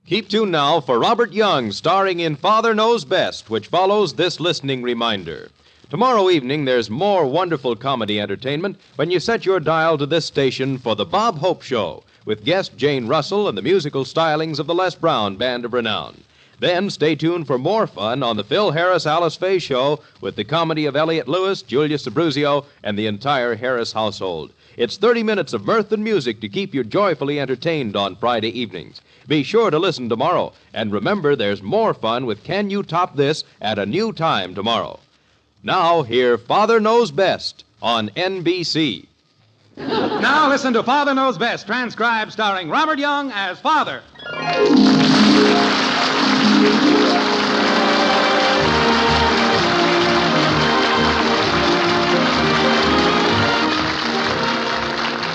Keep tuned now for Robert Young, starring in Father Knows Best, which follows this listening reminder. Tomorrow evening, there's more wonderful comedy entertainment when you set your dial to this station for The Bob Hope Show, with guest Jane Russell and the musical stylings of the Les Brown Band of Renown. Then stay tuned for more fun on the Phil Harris-Alice Faye Show with the comedy of Elliott Lewis, Julius Abruzio, and the entire Harris household. It's 30 minutes of mirth and music to keep you joyfully entertained on Friday evenings. Be sure to listen tomorrow. And remember, there's more fun with Can You Top This at a new time tomorrow. Now, hear Father Knows Best on NBC. Now listen to Father Knows Best, transcribed starring Robert Young as Father.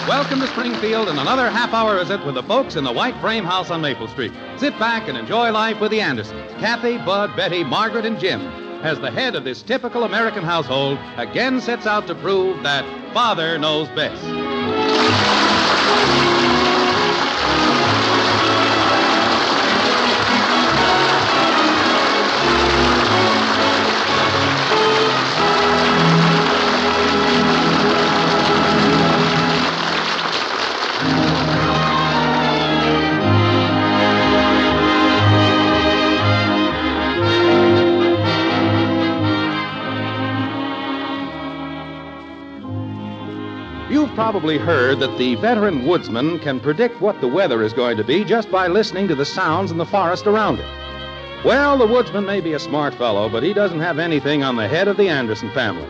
Welcome to Springfield and another half-hour visit with the folks in the White Frame House on Maple Street. Sit back and enjoy life with the Andersons. Kathy, Bud, Betty, Margaret, and Jim, as the head of this typical American household, again sets out to prove that Father knows best. You've probably heard that the veteran woodsman can predict what the weather is going to be just by listening to the sounds in the forest around him. Well, the woodsman may be a smart fellow, but he doesn't have anything on the head of the Anderson family.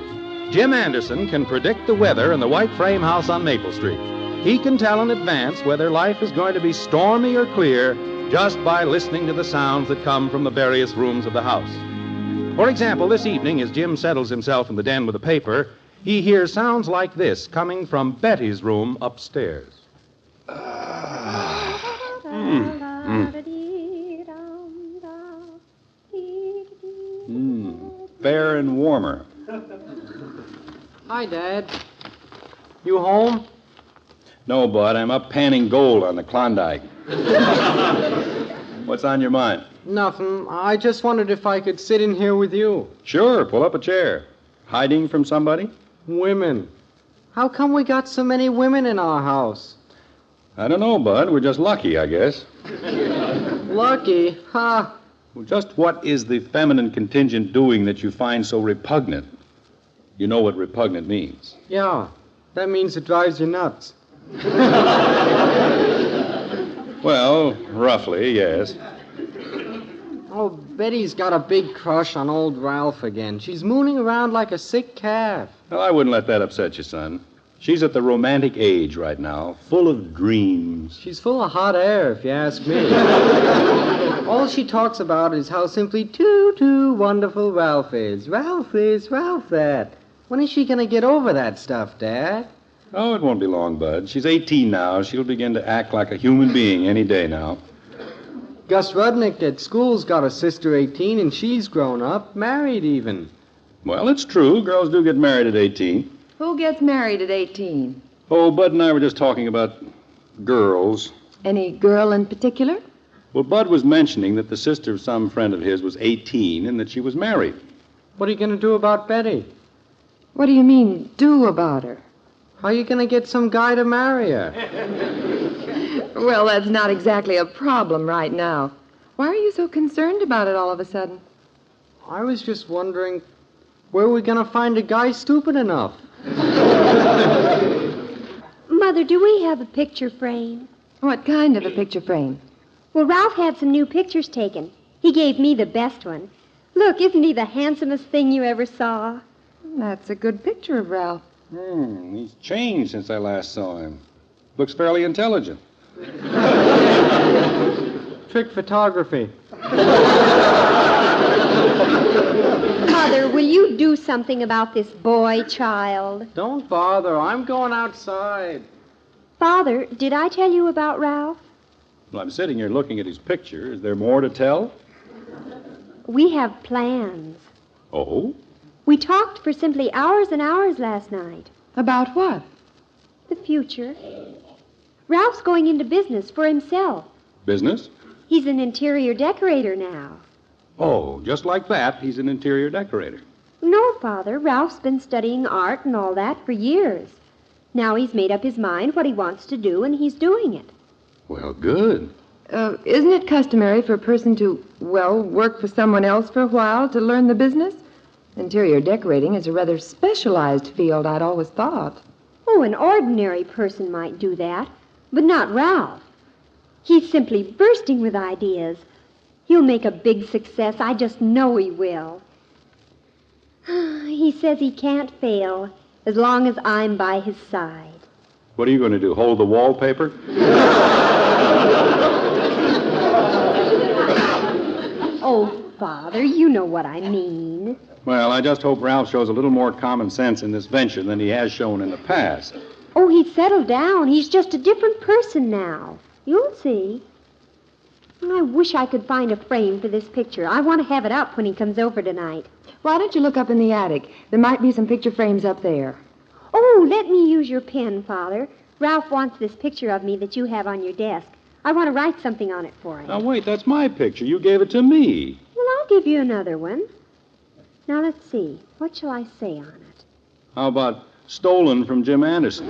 Jim Anderson can predict the weather in the White Frame House on Maple Street. He can tell in advance whether life is going to be stormy or clear just by listening to the sounds that come from the various rooms of the house. For example, this evening, as Jim settles himself in the den with a paper, he hears sounds like this coming from Betty's room upstairs. Fair and warmer. Hi, Dad. You home? No, Bud, I'm up panning gold on the Klondike. What's on your mind? Nothing. I just wondered if I could sit in here with you. Sure, pull up a chair. Hiding from somebody? Women. How come we got so many women in our house? I don't know, Bud. We're just lucky, I guess. Lucky? Ha! Well, just what is the feminine contingent doing that you find so repugnant? You know what repugnant means. Yeah, that means it drives you nuts. Well, roughly, yes. Oh, Betty's got a big crush on old Ralph again. She's mooning around like a sick calf. Well, I wouldn't let that upset you, son. She's at the romantic age right now, full of dreams. She's full of hot air, if you ask me. All she talks about is how simply too wonderful Ralph is. Ralph this, Ralph that. When is she going to get over that stuff, Dad? Oh, it won't be long, Bud. She's 18 now. She'll begin to act like a human being any day now. Gus Rudnick at school's got a sister 18, and she's grown up, married even. Well, it's true. Girls do get married at 18. Who gets married at 18? Oh, Bud and I were just talking about girls. Any girl in particular? Well, Bud was mentioning that the sister of some friend of his was 18 and that she was married. What are you going to do about Betty? What do you mean, do about her? How are you going to get some guy to marry her? Well, that's not exactly a problem right now. Why are you so concerned about it all of a sudden? I was just wondering, where are we going to find a guy stupid enough? Mother, do we have a picture frame? What kind of a picture frame? Well, Ralph had some new pictures taken. He gave me the best one. Look, isn't he the handsomest thing you ever saw? That's a good picture of Ralph. He's changed since I last saw him. Looks fairly intelligent. Trick photography. Mother, will you do something about this boy child? Don't bother. I'm going outside. Father, did I tell you about Ralph? Well, I'm sitting here looking at his picture. Is there more to tell? We have plans. Oh? We talked for simply hours and hours last night. About what? The future. Ralph's going into business for himself. Business? He's an interior decorator now. Oh, just like that, he's an interior decorator. No, Father. Ralph's been studying art and all that for years. Now he's made up his mind what he wants to do, and he's doing it. Well, good. Isn't it customary for a person to, work for someone else for a while to learn the business? Interior decorating is a rather specialized field, I'd always thought. Oh, an ordinary person might do that, but not Ralph. He's simply bursting with ideas. He'll make a big success. I just know he will. He says he can't fail as long as I'm by his side. What are you going to do, hold the wallpaper? Oh, Father, you know what I mean. Well, I just hope Ralph shows a little more common sense in this venture than he has shown in the past. Oh, he's settled down. He's just a different person now. You'll see. I wish I could find a frame for this picture. I want to have it up when he comes over tonight. Why don't you look up in the attic? There might be some picture frames up there. Oh, let me use your pen, Father. Ralph wants this picture of me that you have on your desk. I want to write something on it for him. Now, wait, that's my picture. You gave it to me. Well, I'll give you another one. Now, let's see. What shall I say on it? How about stolen from Jim Anderson?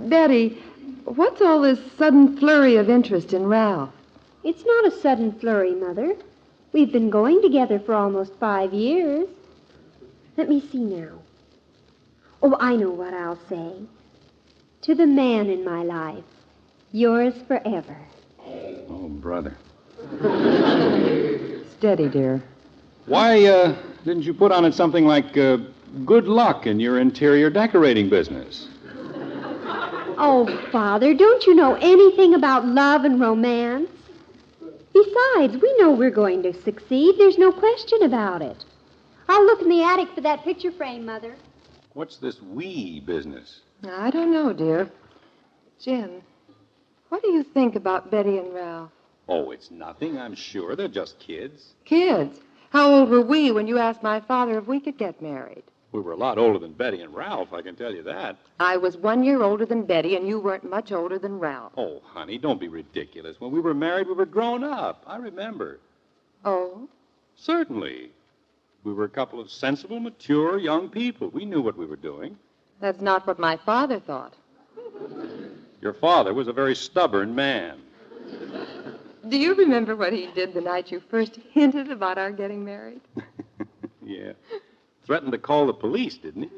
Betty, what's all this sudden flurry of interest in Ralph? It's not a sudden flurry, Mother. We've been going together for almost 5 years. Let me see now. Oh, I know what I'll say. To the man in my life, yours forever. Oh, brother. Steady, dear. Why didn't you put on it something like good luck in your interior decorating business? Oh, Father, don't you know anything about love and romance? Besides, we know we're going to succeed. There's no question about it. I'll look in the attic for that picture frame, Mother. What's this we business? I don't know, dear. Jim, what do you think about Betty and Ralph? Oh, it's nothing, I'm sure. They're just kids. Kids? How old were we when you asked my father if we could get married? We were a lot older than Betty and Ralph, I can tell you that. I was 1 year older than Betty, and you weren't much older than Ralph. Oh, honey, don't be ridiculous. When we were married, we were grown up. I remember. Oh? Certainly. We were a couple of sensible, mature young people. We knew what we were doing. That's not what my father thought. Your father was a very stubborn man. Do you remember what he did the night you first hinted about our getting married? Yeah. Threatened to call the police, didn't he?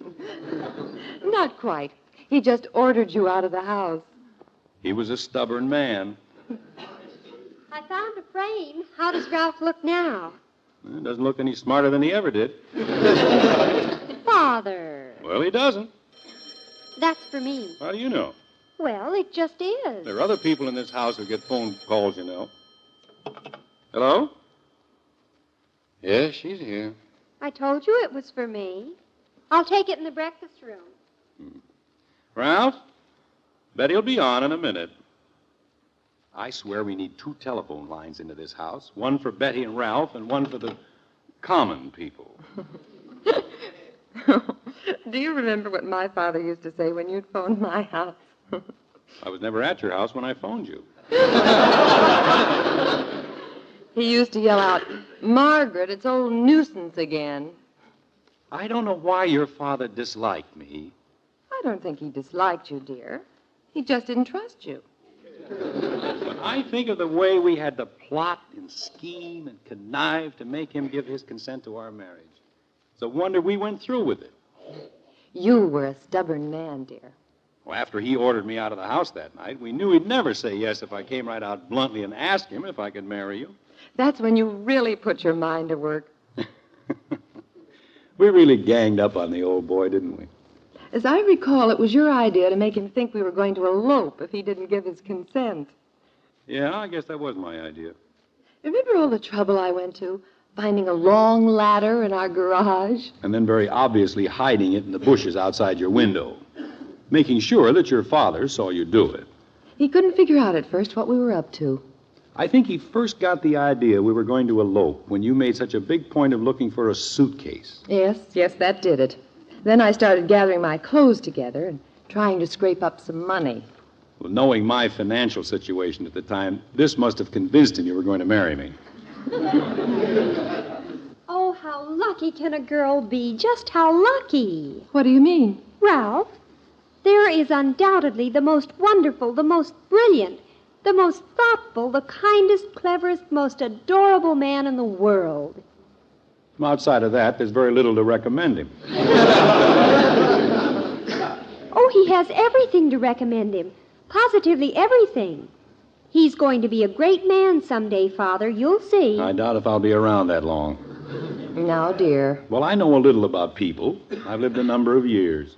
Not quite. He just ordered you out of the house. He was a stubborn man. I found a frame. How does Ralph look now? Well, doesn't look any smarter than he ever did. Father. Well, he doesn't. That's for me. How do you know? Well, it just is. There are other people in this house who get phone calls, you know. Hello? Yes, she's here. I told you it was for me. I'll take it in the breakfast room. Ralph? Betty'll be on in a minute. I swear we need 2 telephone lines into this house. One for Betty and Ralph and one for the common people. Do you remember what my father used to say when you'd phone my house? I was never at your house when I phoned you. He used to yell out, "Margaret, it's old nuisance again." I don't know why your father disliked me. I don't think he disliked you, dear. He just didn't trust you. When I think of the way we had to plot and scheme and connive to make him give his consent to our marriage, it's a wonder we went through with it. You were a stubborn man, dear. Well, after he ordered me out of the house that night, we knew he'd never say yes if I came right out bluntly and asked him if I could marry you. That's when you really put your mind to work. We really ganged up on the old boy, didn't we? As I recall, it was your idea to make him think we were going to elope if he didn't give his consent. Yeah, I guess that was my idea. Remember all the trouble I went to, finding a long ladder in our garage? And then very obviously hiding it in the bushes outside your window, making sure that your father saw you do it. He couldn't figure out at first what we were up to. I think he first got the idea we were going to elope when you made such a big point of looking for a suitcase. Yes, that did it. Then I started gathering my clothes together and trying to scrape up some money. Well, knowing my financial situation at the time, this must have convinced him you were going to marry me. Oh, how lucky can a girl be? Just how lucky. What do you mean? Ralph, there is undoubtedly the most wonderful, the most brilliant, the most thoughtful, the kindest, cleverest, most adorable man in the world. Outside of that, there's very little to recommend him. Oh, he has everything to recommend him. Positively everything. He's going to be a great man someday, Father. You'll see. I doubt if I'll be around that long. Now, dear. Well, I know a little about people. I've lived a number of years.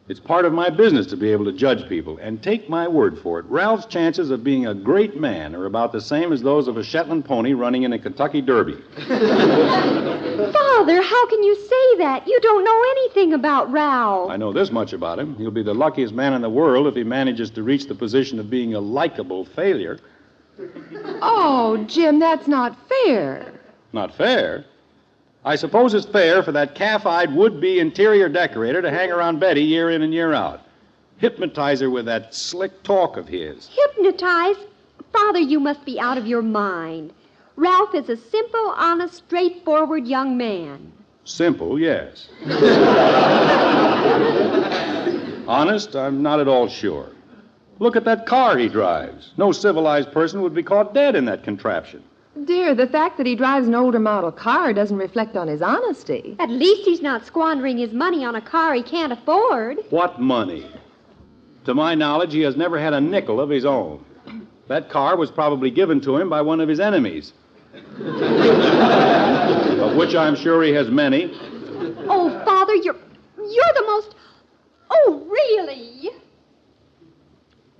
It's part of my business to be able to judge people. And take my word for it, Ralph's chances of being a great man are about the same as those of a Shetland pony running in a Kentucky Derby. Father, how can you say that? You don't know anything about Ralph. I know this much about him. He'll be the luckiest man in the world if he manages to reach the position of being a likable failure. Oh, Jim, that's not fair. Not fair? I suppose it's fair for that calf-eyed would-be interior decorator to hang around Betty year in and year out. Hypnotize her with that slick talk of his. Hypnotize? Father, you must be out of your mind. Ralph is a simple, honest, straightforward young man. Simple, yes. Honest, I'm not at all sure. Look at that car he drives. No civilized person would be caught dead in that contraption. Dear, the fact that he drives an older model car doesn't reflect on his honesty. At least he's not squandering his money on a car he can't afford. What money? To my knowledge, he has never had a nickel of his own. That car was probably given to him by one of his enemies. Of which I'm sure he has many. Oh, Father, you're the most... Oh, really?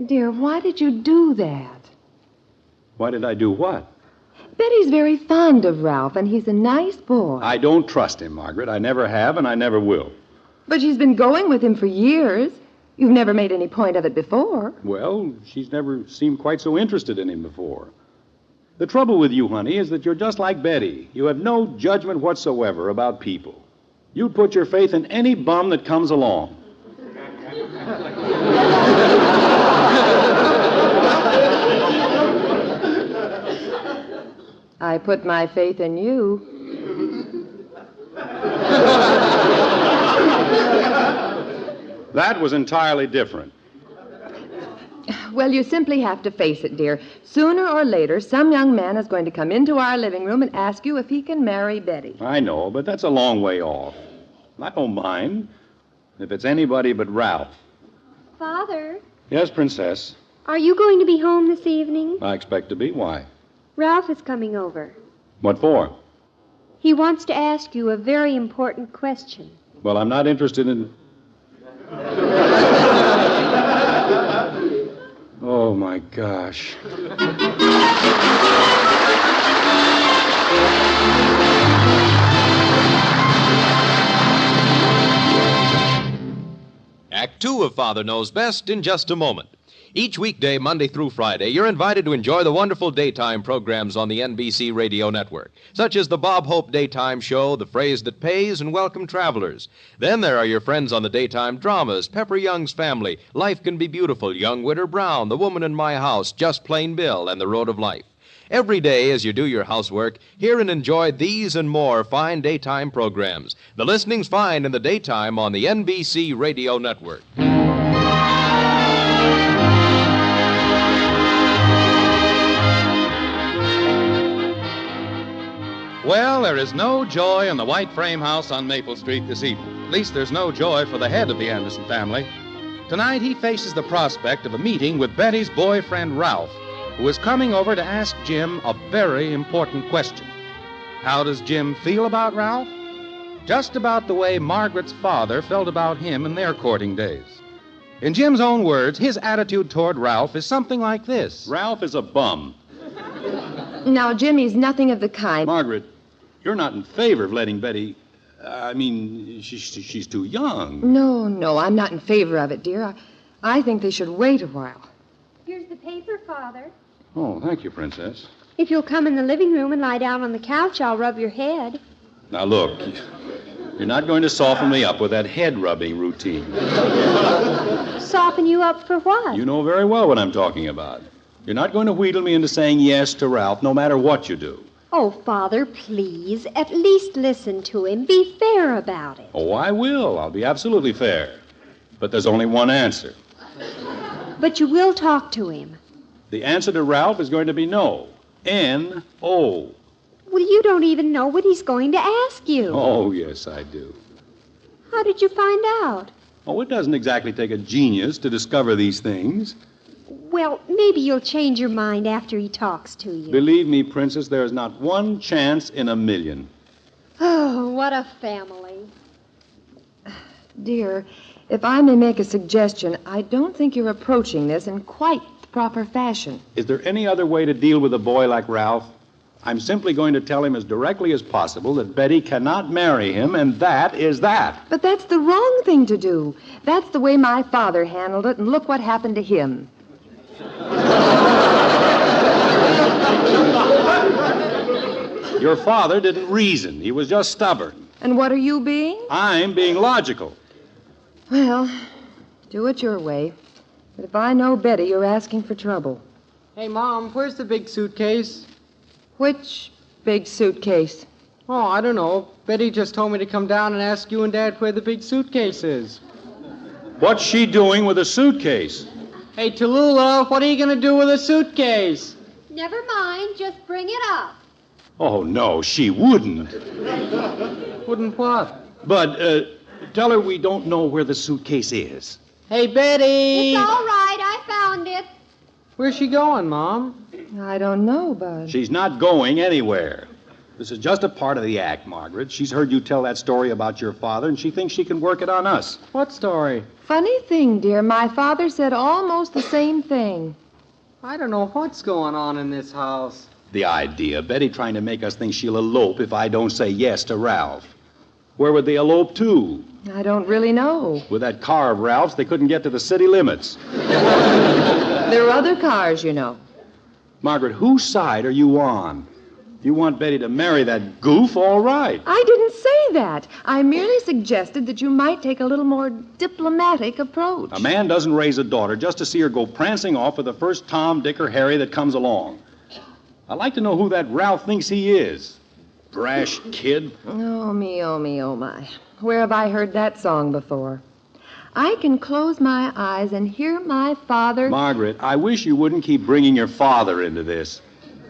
Dear, why did you do that? Why did I do what? Betty's very fond of Ralph, and he's a nice boy. I don't trust him, Margaret. I never have, and I never will. But she's been going with him for years. You've never made any point of it before. Well, she's never seemed quite so interested in him before. The trouble with you, honey, is that you're just like Betty. You have no judgment whatsoever about people. You'd put your faith in any bum that comes along. I put my faith in you. That was entirely different. Well, you simply have to face it, dear. Sooner or later, some young man is going to come into our living room and ask you if he can marry Betty. I know, but that's a long way off. I don't mind if it's anybody but Ralph. Father, Yes, Princess. are you going to be home this evening? I expect to be. Why? Ralph is coming over. What for? He wants to ask you a very important question. Well, I'm not interested in... Oh, my gosh. Act 2 of Father Knows Best in just a moment. Each weekday, Monday through Friday, you're invited to enjoy the wonderful daytime programs on the NBC radio network, such as the Bob Hope Daytime Show, The Phrase That Pays, and Welcome Travelers. Then there are your friends on the daytime dramas, Pepper Young's Family, Life Can Be Beautiful, Young Widow Brown, The Woman in My House, Just Plain Bill, and The Road of Life. Every day, as you do your housework, hear and enjoy these and more fine daytime programs. The listening's fine in the daytime on the NBC radio network. Well, there is no joy in the white frame house on Maple Street this evening. At least there's no joy for the head of the Anderson family. Tonight he faces the prospect of a meeting with Betty's boyfriend, Ralph, who is coming over to ask Jim a very important question. How does Jim feel about Ralph? Just about the way Margaret's father felt about him in their courting days. In Jim's own words, his attitude toward Ralph is something like this. Ralph is a bum. Now, Jimmy's nothing of the kind. Margaret, you're not in favor of letting Betty... she's too young. No, I'm not in favor of it, dear. I think they should wait a while. Here's the paper, Father. Oh, thank you, Princess. If you'll come in the living room and lie down on the couch, I'll rub your head. Now, look, You're not going to soften me up with that head-rubbing routine. Soften you up for what? You know very well what I'm talking about. You're not going to wheedle me into saying yes to Ralph, no matter what you do. Oh, Father, please, at least listen to him. Be fair about it. Oh, I will. I'll be absolutely fair. But there's only one answer. But you will talk to him. The answer to Ralph is going to be no. N-O. Well, you don't even know what he's going to ask you. Oh, yes, I do. How did you find out? Oh, it doesn't exactly take a genius to discover these things. Well, maybe you'll change your mind after he talks to you. Believe me, Princess, there is not one chance in a million. Oh, what a family. Dear, if I may make a suggestion, I don't think you're approaching this in quite the proper fashion. Is there any other way to deal with a boy like Ralph? I'm simply going to tell him as directly as possible that Betty cannot marry him, and that is that. But that's the wrong thing to do. That's the way my father handled it, and look what happened to him. Your father didn't reason. He was just stubborn. And what are you being? I'm being logical. Well, do it your way. But if I know Betty, you're asking for trouble. Hey, Mom, where's the big suitcase? Which big suitcase? Oh, I don't know. Betty just told me to come down and ask you and Dad where the big suitcase is. What's she doing with a suitcase? Hey, Tallulah, what are you going to do with a suitcase? Never mind, just bring it up. Oh, no, she wouldn't. Wouldn't what? But, tell her we don't know where the suitcase is. Hey, Betty! It's all right, I found it. Where's she going, Mom? I don't know, Bud. She's not going anywhere. This is just a part of the act, Margaret. She's heard you tell that story about your father, and she thinks she can work it on us. What story? Funny thing, dear. My father said almost the same thing. I don't know what's going on in this house. The idea, Betty trying to make us think she'll elope if I don't say yes to Ralph. Where would they elope to? I don't really know. With that car of Ralph's, they couldn't get to the city limits. There are other cars, you know. Margaret, whose side are you on? If you want Betty to marry that goof, all right. I didn't say that. I merely suggested that you might take a little more diplomatic approach. A man doesn't raise a daughter just to see her go prancing off with the first Tom, Dick, or Harry that comes along. I'd like to know who that Ralph thinks he is. Brash kid. Oh, me, oh, me, oh, my. Where have I heard that song before? I can close my eyes and hear my father... Margaret, I wish you wouldn't keep bringing your father into this.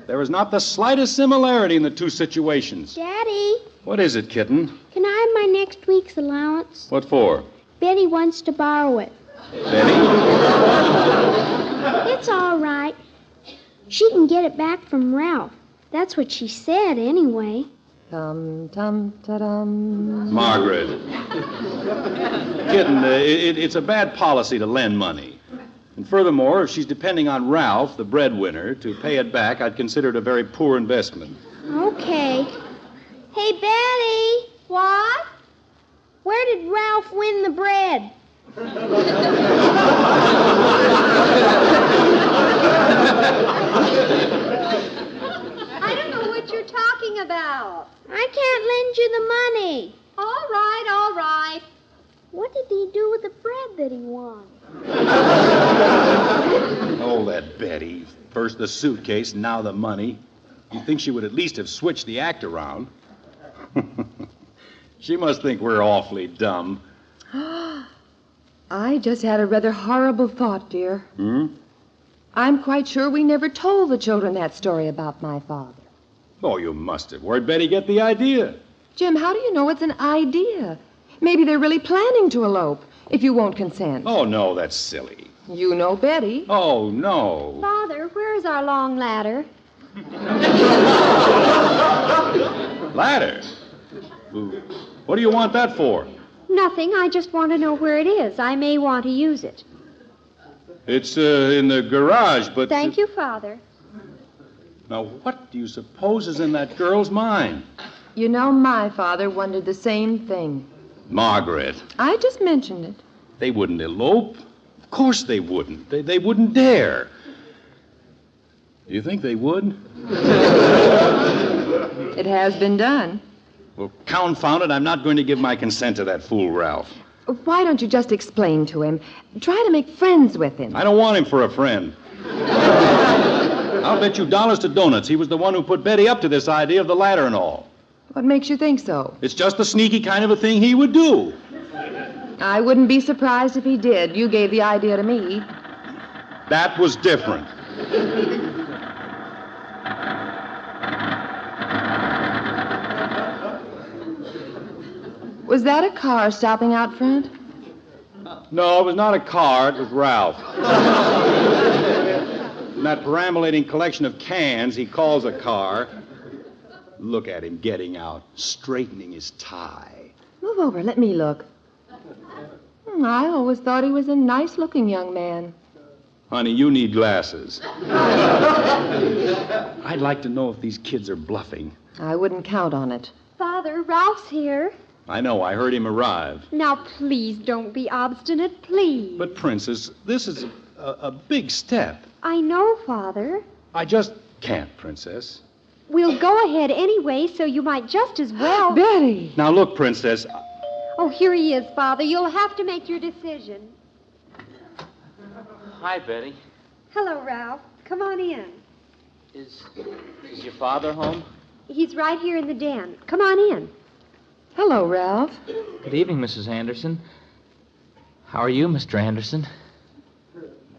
There is not the slightest similarity in the two situations. Daddy, What is it, kitten? can I have my next week's allowance? What for? Betty wants to borrow it. Betty? It's all right. She can get it back from Ralph. That's what she said, anyway. Tum-tum-ta-dum. Margaret. Kitten, it's a bad policy to lend money. And furthermore, if she's depending on Ralph, the breadwinner, to pay it back, I'd consider it a very poor investment. Okay. Hey, Betty. What? Where did Ralph win the bread? I don't know what you're talking about. I can't lend you the money. All right, all right. What did he do with the bread that he won? Oh, that Betty. First the suitcase, now the money. You'd think she would at least have switched the act around. She must think we're awfully dumb. I just had a rather horrible thought, dear. Hmm? I'm quite sure we never told the children that story about my father. Oh, you must have. Where'd Betty get the idea? Jim, how do you know it's an idea? Maybe they're really planning to elope, if you won't consent. Oh, no, that's silly. You know Betty. Oh, no. Father, where's our long ladder? Ladder? What do you want that for? Nothing. I just want to know where it is. I may want to use it. It's in the garage, but... Thank you, Father. Now, what do you suppose is in that girl's mind? You know, my father wondered the same thing. Margaret, I just mentioned it. they wouldn't elope. Of course they wouldn't. They wouldn't dare. Do you think they would? It has been done. Well, confound it, I'm not going to give my consent to that fool Ralph. Why don't you just explain to him? Try to make friends with him. I don't want him for a friend. I'll bet you dollars to donuts he was the one who put Betty up to this idea of the ladder and all. What makes you think so? It's just the sneaky kind of a thing he would do. I wouldn't be surprised if he did. You gave the idea to me. That was different. Was that a car stopping out front? No, it was not a car, it was Ralph. And that perambulating collection of cans he calls a car. Look at him getting out, straightening his tie. Move over, let me look. I always thought he was a nice-looking young man. Honey, you need glasses. I'd like to know if these kids are bluffing. I wouldn't count on it. Father, Ralph's here. I know, I heard him arrive. Now, please don't be obstinate, please. But, Princess, this is a big step. I know, Father. I just can't, Princess. We'll go ahead anyway, so you might just as well. Betty! Now, look, Princess. Oh, here he is, Father. You'll have to make your decision. Hi, Betty. Hello, Ralph. Come on in. Is your father home? He's right here in the den. Come on in. Hello, Ralph. Good evening, Mrs. Anderson. How are you, Mr. Anderson?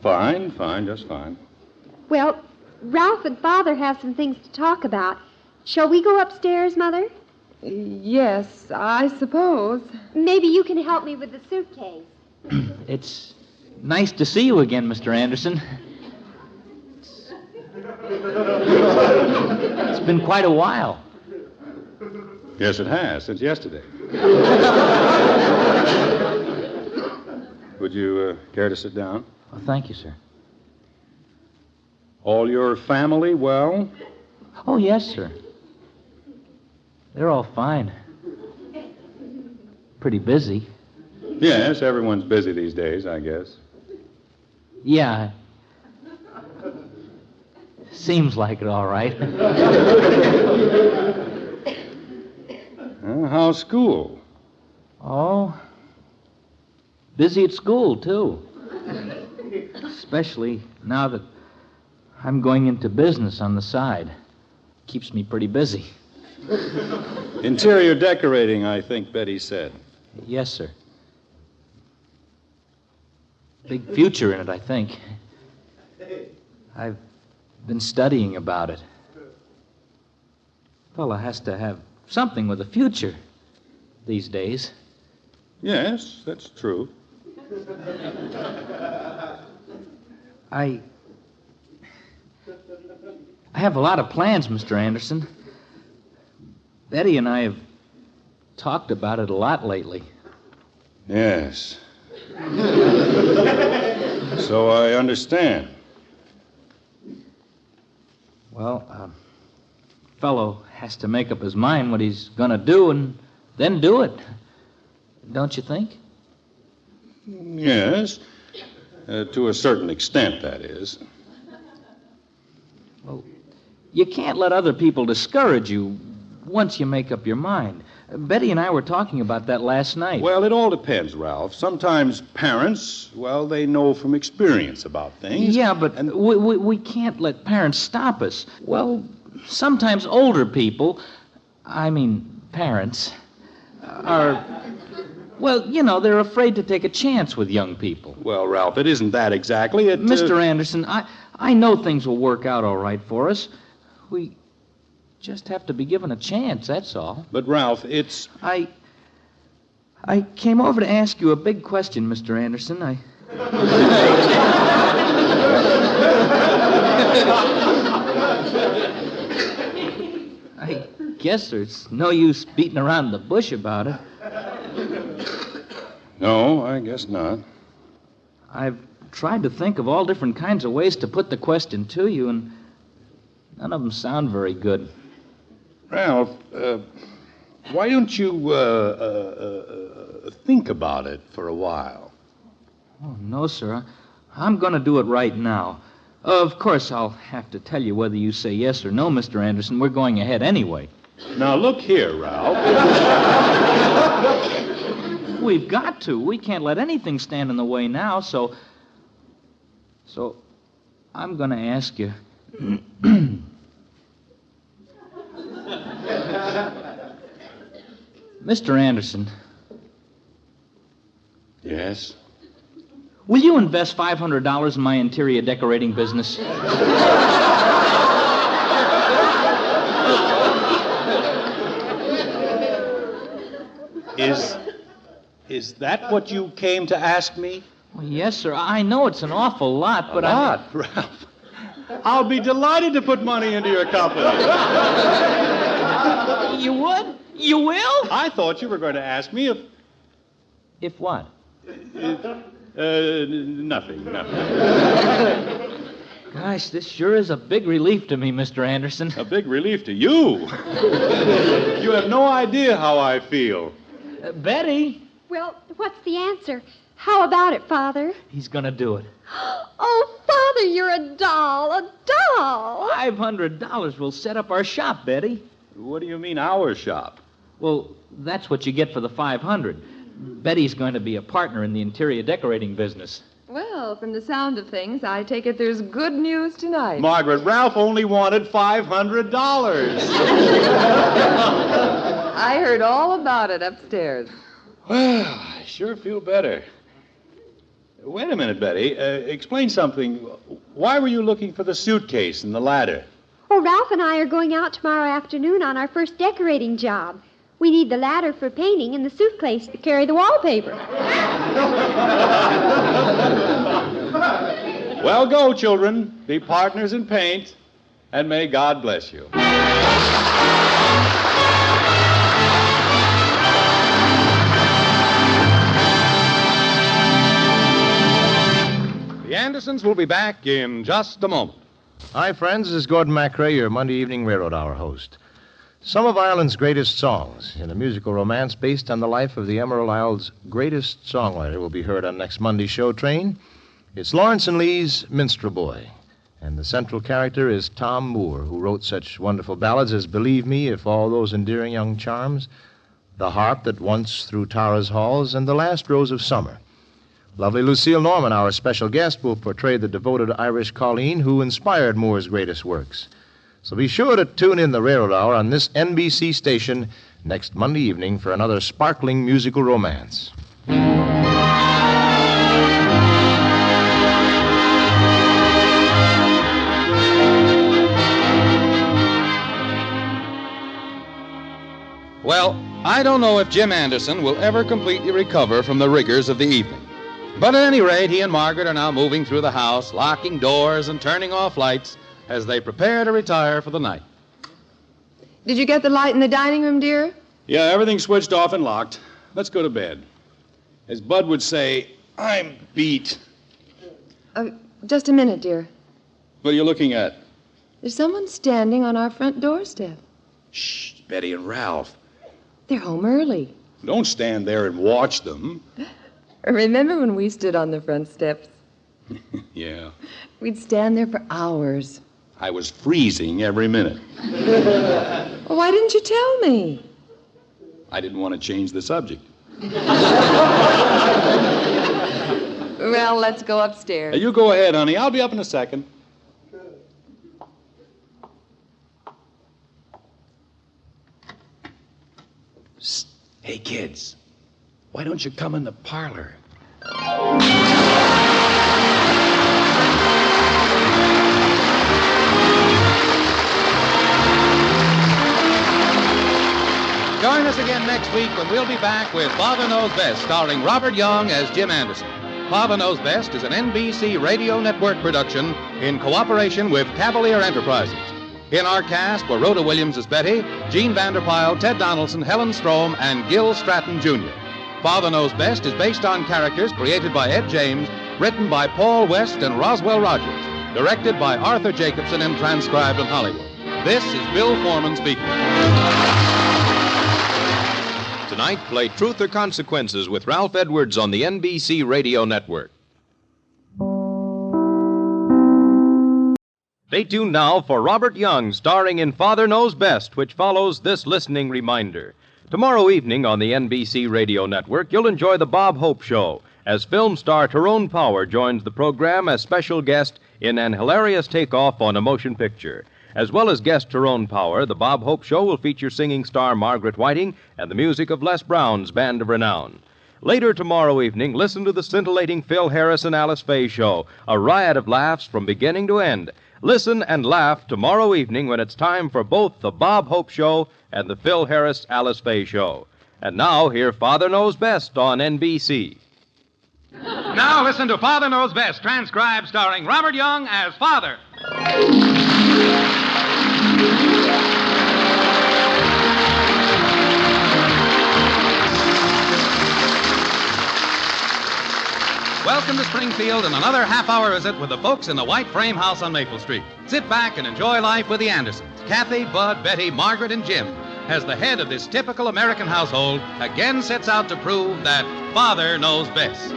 Fine, just fine. Well, Ralph and Father have some things to talk about. Shall we go upstairs, Mother? Yes, I suppose. Maybe you can help me with the suitcase. It's nice to see you again, Mr. Anderson. It's been quite a while. Yes, it has, since yesterday. Would you care to sit down? Oh, thank you, sir. All your family well? Oh, yes, sir. They're all fine. Pretty busy. Yes, everyone's busy these days, I guess. Yeah. Seems like it, all right. How's school? Oh, busy at school, too. Especially now that I'm going into business on the side. Keeps me pretty busy. Interior decorating, I think Betty said. Yes, sir. Big future in it, I think. I've been studying about it. Fella has to have something with a future these days. Yes, that's true. I have a lot of plans, Mr. Anderson. Betty and I have talked about it a lot lately. Yes. So I understand. Well, fellow has to make up his mind what he's going to do and then do it. Don't you think? Yes. To a certain extent, that is. Well, you can't let other people discourage you once you make up your mind. Betty and I were talking about that last night. Well, it all depends, Ralph. Sometimes parents, well, they know from experience about things. Yeah, but we can't let parents stop us. Well, sometimes older people, parents, are, well, you know, they're afraid to take a chance with young people. Well, Ralph, it isn't that exactly. Mr. Anderson, I know things will work out all right for us. We just have to be given a chance, that's all. But, Ralph, it's... I came over to ask you a big question, Mr. Anderson. I guess there's no use beating around the bush about it. No, I guess not. I've tried to think of all different kinds of ways to put the question to you, and none of them sound very good. Ralph, why don't you think about it for a while? Oh, no, sir. I'm going to do it right now. Of course, I'll have to tell you whether you say yes or no, Mr. Anderson. We're going ahead anyway. Now, look here, Ralph. We've got to. We can't let anything stand in the way now, so I'm going to ask you. Mr. Anderson, Yes? will you invest $500 in my interior decorating business? Is that what you came to ask me? Well, yes, sir. I know it's an awful lot, but Ralph. I'll be delighted to put money into your company. You would? You will? I thought you were going to ask me if... If what? Nothing. Gosh, this sure is a big relief to me, Mr. Anderson. A big relief to you. You have no idea how I feel. Betty, Well, what's the answer? How about it, Father? he's going to do it. Oh, Father, you're a doll, a doll. $500 will set up our shop, Betty. What do you mean, our shop? Well, that's what you get for the $500. Betty's going to be a partner in the interior decorating business. Well, from the sound of things, I take it there's good news tonight. Margaret, Ralph only wanted $500. I heard all about it upstairs. Well, I sure feel better. Wait a minute, Betty. Explain something. Why were you looking for the suitcase and the ladder? Oh, Ralph and I are going out tomorrow afternoon on our first decorating job. We need the ladder for painting and the suitcase to carry the wallpaper. Well, go, children. Be partners in paint, and may God bless you. The Andersons will be back in just a moment. Hi, friends. This is Gordon MacRae, your Monday Evening Railroad Hour host. Some of Ireland's greatest songs in a musical romance based on the life of the Emerald Isle's greatest songwriter will be heard on next Monday's show train. It's Lawrence and Lee's Minstrel Boy, and the central character is Tom Moore, who wrote such wonderful ballads as Believe Me, If All Those Endearing Young Charms, The Harp That Once Through Tara's Halls, and The Last Rose of Summer. Lovely Lucille Norman, our special guest, will portray the devoted Irish Colleen who inspired Moore's greatest works. So be sure to tune in the Railroad Hour on this NBC station next Monday evening for another sparkling musical romance. Well, I don't know if Jim Anderson will ever completely recover from the rigors of the evening. But at any rate, he and Margaret are now moving through the house, locking doors and turning off lights as they prepare to retire for the night. Did you get the light in the dining room, dear? Yeah, everything's switched off and locked. Let's go to bed. As Bud would say, I'm beat. Just a minute, dear. What are you looking at? There's someone standing on our front doorstep. Shh, Betty and Ralph. They're home early. Don't stand there and watch them. Remember when we stood on the front steps? Yeah. We'd stand there for hours. I was freezing every minute. Well, why didn't you tell me? I didn't want to change the subject. Well, let's go upstairs. You go ahead, honey. I'll be up in a second. Psst. Hey, kids. Why don't you come in the parlor? Join us again next week when we'll be back with Father Knows Best, starring Robert Young as Jim Anderson. Father Knows Best is an NBC Radio Network production in cooperation with Cavalier Enterprises. In our cast were Rhoda Williams as Betty, Gene Vanderpyle, Ted Donaldson, Helen Strome, and Gil Stratton, Jr. Father Knows Best is based on characters created by Ed James, written by Paul West and Roswell Rogers, directed by Arthur Jacobson, and transcribed in Hollywood. This is Bill Foreman speaking. Tonight, play Truth or Consequences with Ralph Edwards on the NBC Radio Network. Stay tuned now for Robert Young, starring in Father Knows Best, which follows this listening reminder. Tomorrow evening on the NBC Radio Network, you'll enjoy the Bob Hope Show, as film star Tyrone Power joins the program as special guest in an hilarious takeoff on a motion picture. As well as guest Tyrone Power, the Bob Hope Show will feature singing star Margaret Whiting and the music of Les Brown's Band of Renown. Later tomorrow evening, listen to the scintillating Phil Harris and Alice Faye Show, a riot of laughs from beginning to end. Listen and laugh tomorrow evening when it's time for both the Bob Hope Show and the Phil Harris Alice Faye Show. And now, hear Father Knows Best on NBC. Now listen to Father Knows Best, transcribed starring Robert Young as Father. Welcome to Springfield and another half-hour visit with the folks in the white frame house on Maple Street. Sit back and enjoy life with the Andersons. Kathy, Bud, Betty, Margaret, and Jim, as the head of this typical American household, again sets out to prove that Father knows best.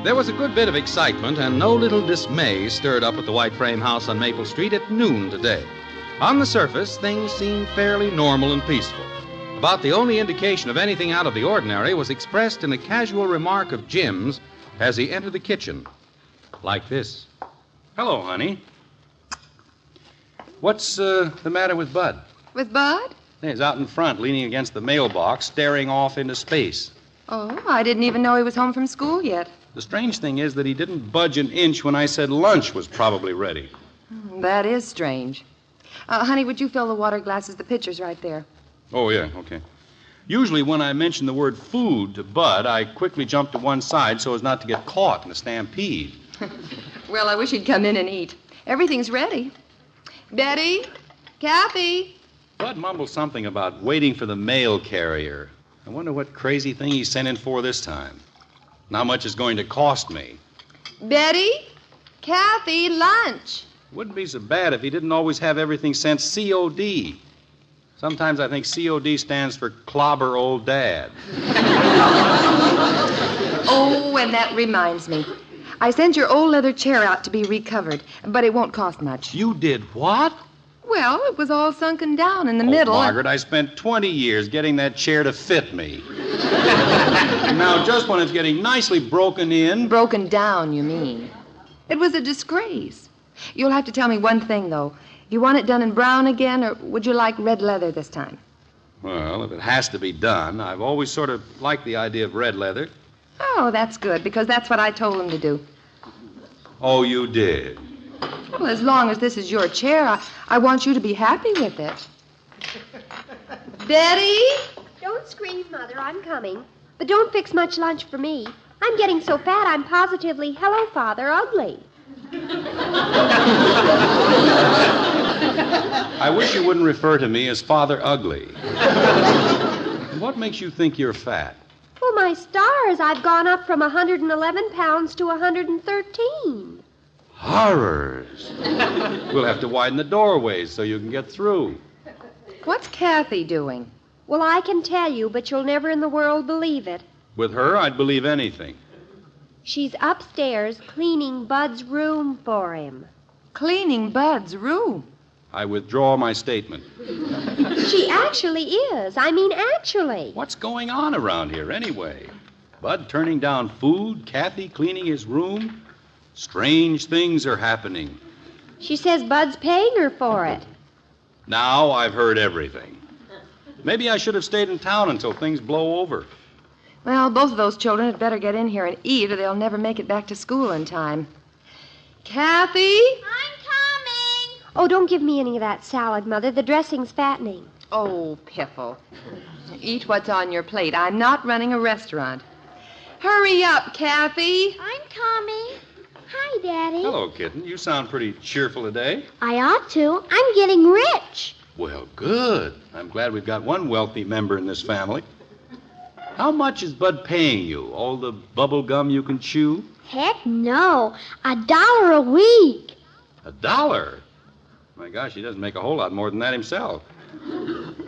There was a good bit of excitement and no little dismay stirred up at the white frame house on Maple Street at noon today. On the surface, things seemed fairly normal and peaceful. About the only indication of anything out of the ordinary was expressed in a casual remark of Jim's as he entered the kitchen. Like this. Hello, honey. What's the matter with Bud? With Bud? He's out in front, leaning against the mailbox, staring off into space. Oh, I didn't even know he was home from school yet. The strange thing is that he didn't budge an inch when I said lunch was probably ready. That is strange. Honey, would you fill the water glasses? The pitcher's right there. Oh, yeah, okay. Usually when I mention the word food to Bud, I quickly jump to one side so as not to get caught in a stampede. Well, I wish he'd come in and eat. Everything's ready. Betty? Kathy? Bud mumbled something about waiting for the mail carrier. I wonder what crazy thing he sent in for this time. And how much it's going to cost me. Betty? Kathy, lunch. Wouldn't be so bad if he didn't always have everything sent COD. Sometimes I think COD stands for Clobber Old Dad. Oh, and that reminds me. I sent your old leather chair out to be recovered, but it won't cost much. You did what? Well, it was all sunken down in the middle. Margaret, I spent 20 years getting that chair to fit me. And now, just when it's getting nicely broken in... Broken down, you mean. It was a disgrace. You'll have to tell me one thing, though. You want it done in brown again, or would you like red leather this time? Well, if it has to be done, I've always sort of liked the idea of red leather. Oh, that's good, because that's what I told him to do. Oh, you did? Well, as long as this is your chair, I want you to be happy with it. Betty? Don't scream, Mother. I'm coming. But don't fix much lunch for me. I'm getting so fat I'm positively, hello, Father, ugly. I wish you wouldn't refer to me as Father Ugly. What makes you think you're fat? Well, my stars, I've gone up from 111 pounds to 113. Horrors. We'll have to widen the doorways so you can get through. What's Kathy doing? Well, I can tell you, but you'll never in the world believe it. With her, I'd believe anything. She's upstairs cleaning Bud's room for him. Cleaning Bud's room. I withdraw my statement. She actually is. I mean, actually. What's going on around here, anyway? Bud turning down food, Kathy cleaning his room. Strange things are happening. She says Bud's paying her for it. Now I've heard everything. Maybe I should have stayed in town until things blow over. Well, both of those children had better get in here and eat, or they'll never make it back to school in time. Kathy? I'm coming. Oh, don't give me any of that salad, Mother. The dressing's fattening. Oh, piffle. Eat what's on your plate. I'm not running a restaurant. Hurry up, Kathy. I'm coming. Hi, Daddy. Hello, kitten. You sound pretty cheerful today. I ought to. I'm getting rich. Well, good. I'm glad we've got one wealthy member in this family. How much is Bud paying you? All the bubble gum you can chew? Heck no. $1 a week. $1? My gosh, he doesn't make a whole lot more than that himself.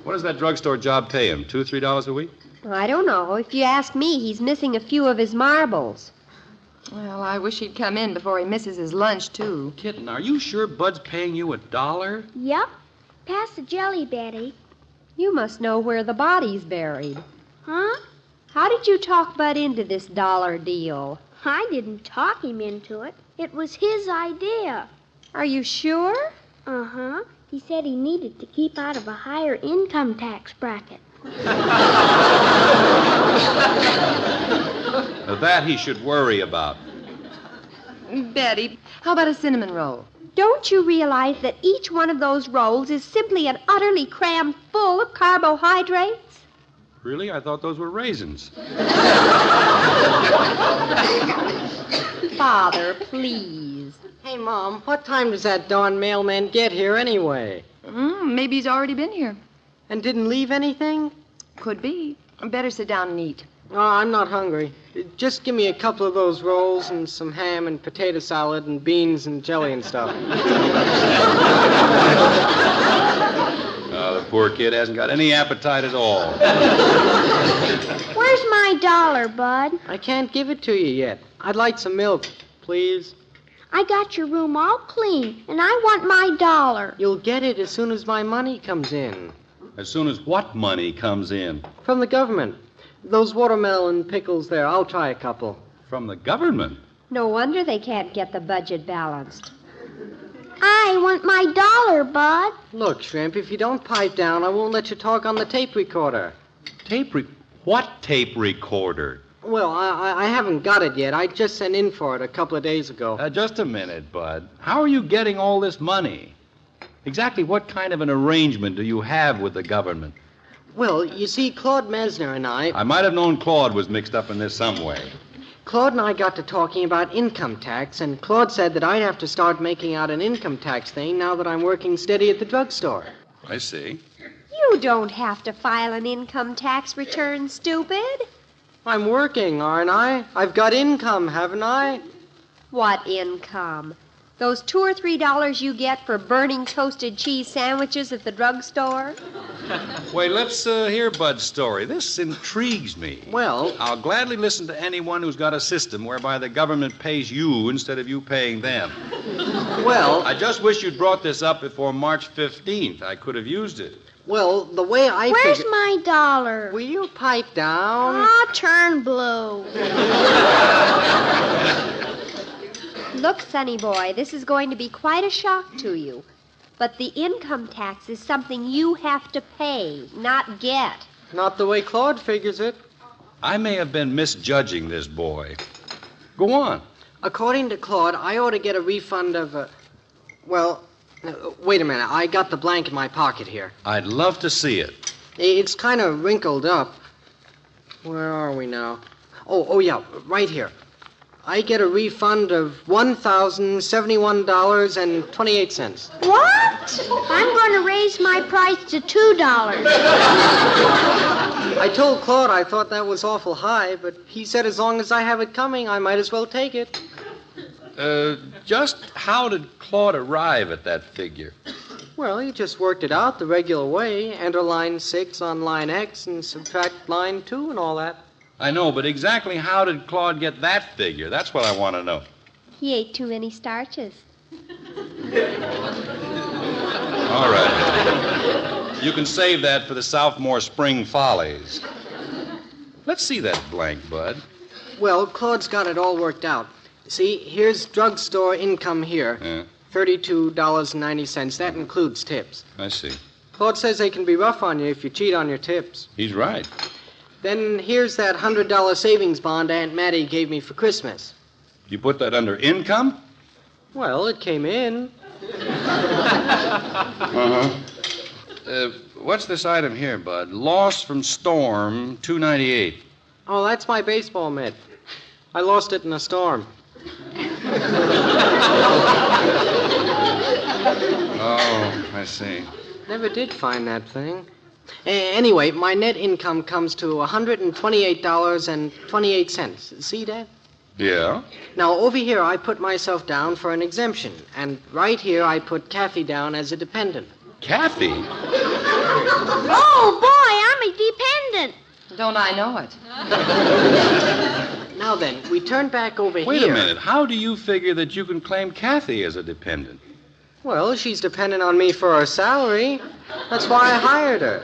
What does that drugstore job pay him? $2 or $3 a week? I don't know. If you ask me, he's missing a few of his marbles. Well, I wish he'd come in before he misses his lunch, too. Kitten, are you sure Bud's paying you $1? Yep. Pass the jelly, Betty. You must know where the body's buried. Huh? How did you talk Bud into this dollar deal? I didn't talk him into it. It was his idea. Are you sure? Uh-huh. He said he needed to keep out of a higher income tax bracket. Now that he should worry about. Betty, how about a cinnamon roll? Don't you realize that each one of those rolls is simply and utterly crammed full of carbohydrates? Really? I thought those were raisins. Father, please. Hey, Mom, what time does that darn mailman get here anyway? Maybe he's already been here. And didn't leave anything? Could be. Better sit down and eat. Oh, I'm not hungry. Just give me a couple of those rolls and some ham and potato salad and beans and jelly and stuff. Oh, the poor kid hasn't got any appetite at all. Where's my dollar, Bud? I can't give it to you yet. I'd like some milk, please. I got your room all clean, and I want my dollar. You'll get it as soon as my money comes in. As soon as what money comes in? From the government. Those watermelon pickles there, I'll try a couple. From the government? No wonder they can't get the budget balanced. I want my dollar, Bud. Look, Shrimp, if you don't pipe down, I won't let you talk on the tape recorder. What tape recorder? Well, I haven't got it yet. I just sent in for it a couple of days ago. Just a minute, Bud. How are you getting all this money? Exactly what kind of an arrangement do you have with the government? Well, you see, Claude Mesner and I might have known Claude was mixed up in this some way. Claude and I got to talking about income tax, and Claude said that I'd have to start making out an income tax thing now that I'm working steady at the drugstore. I see. You don't have to file an income tax return, stupid. I'm working, aren't I? I've got income, haven't I? What income? Those $2 or $3 you get for burning toasted cheese sandwiches at the drugstore? Wait, let's hear Bud's story. This intrigues me. Well, I'll gladly listen to anyone who's got a system whereby the government pays you instead of you paying them. well, I just wish you'd brought this up before March 15th. I could have used it. well, the way I Where's figure... my dollar? Will you pipe down? Aw, turn blue. Look, sonny boy, this is going to be quite a shock to you. But the income tax is something you have to pay, not get. Not the way Claude figures it. I may have been misjudging this boy. Go on. According to Claude, I ought to get a refund of, wait a minute. I got the blank in my pocket here. I'd love to see it. It's kind of wrinkled up. Where are we now? Oh, yeah, right here. I get a refund of $1,071.28. What? I'm going to raise my price to $2. I told Claude I thought that was awful high, but he said as long as I have it coming, I might as well take it. Just how did Claude arrive at that figure? Well, he just worked it out the regular way. Enter line 6 on line X and subtract line 2 and all that. I know, but exactly how did Claude get that figure? That's what I want to know. He ate too many starches. All right. You can save that for the sophomore spring follies. Let's see that blank, Bud. Well, Claude's got it all worked out. See, here's drugstore income here. Yeah, $32.90. That includes tips. I see. Claude says they can be rough on you if you cheat on your tips. He's right. Then here's that $100 savings bond Aunt Mattie gave me for Christmas. You put that under income? Well, it came in. What's this item here, Bud? Loss from storm, $298. Oh, that's my baseball mitt. I lost it in a storm. Oh, I see. Never did find that thing. Anyway, my net income comes to $128.28. See, Dad? Yeah? Now, over here, I put myself down for an exemption. And right here, I put Kathy down as a dependent. Kathy? Oh, boy, I'm a dependent. Don't I know it? Now then, we turn back over here. Wait a minute. How do you figure that you can claim Kathy as a dependent? Well, she's dependent on me for her salary. That's why I hired her.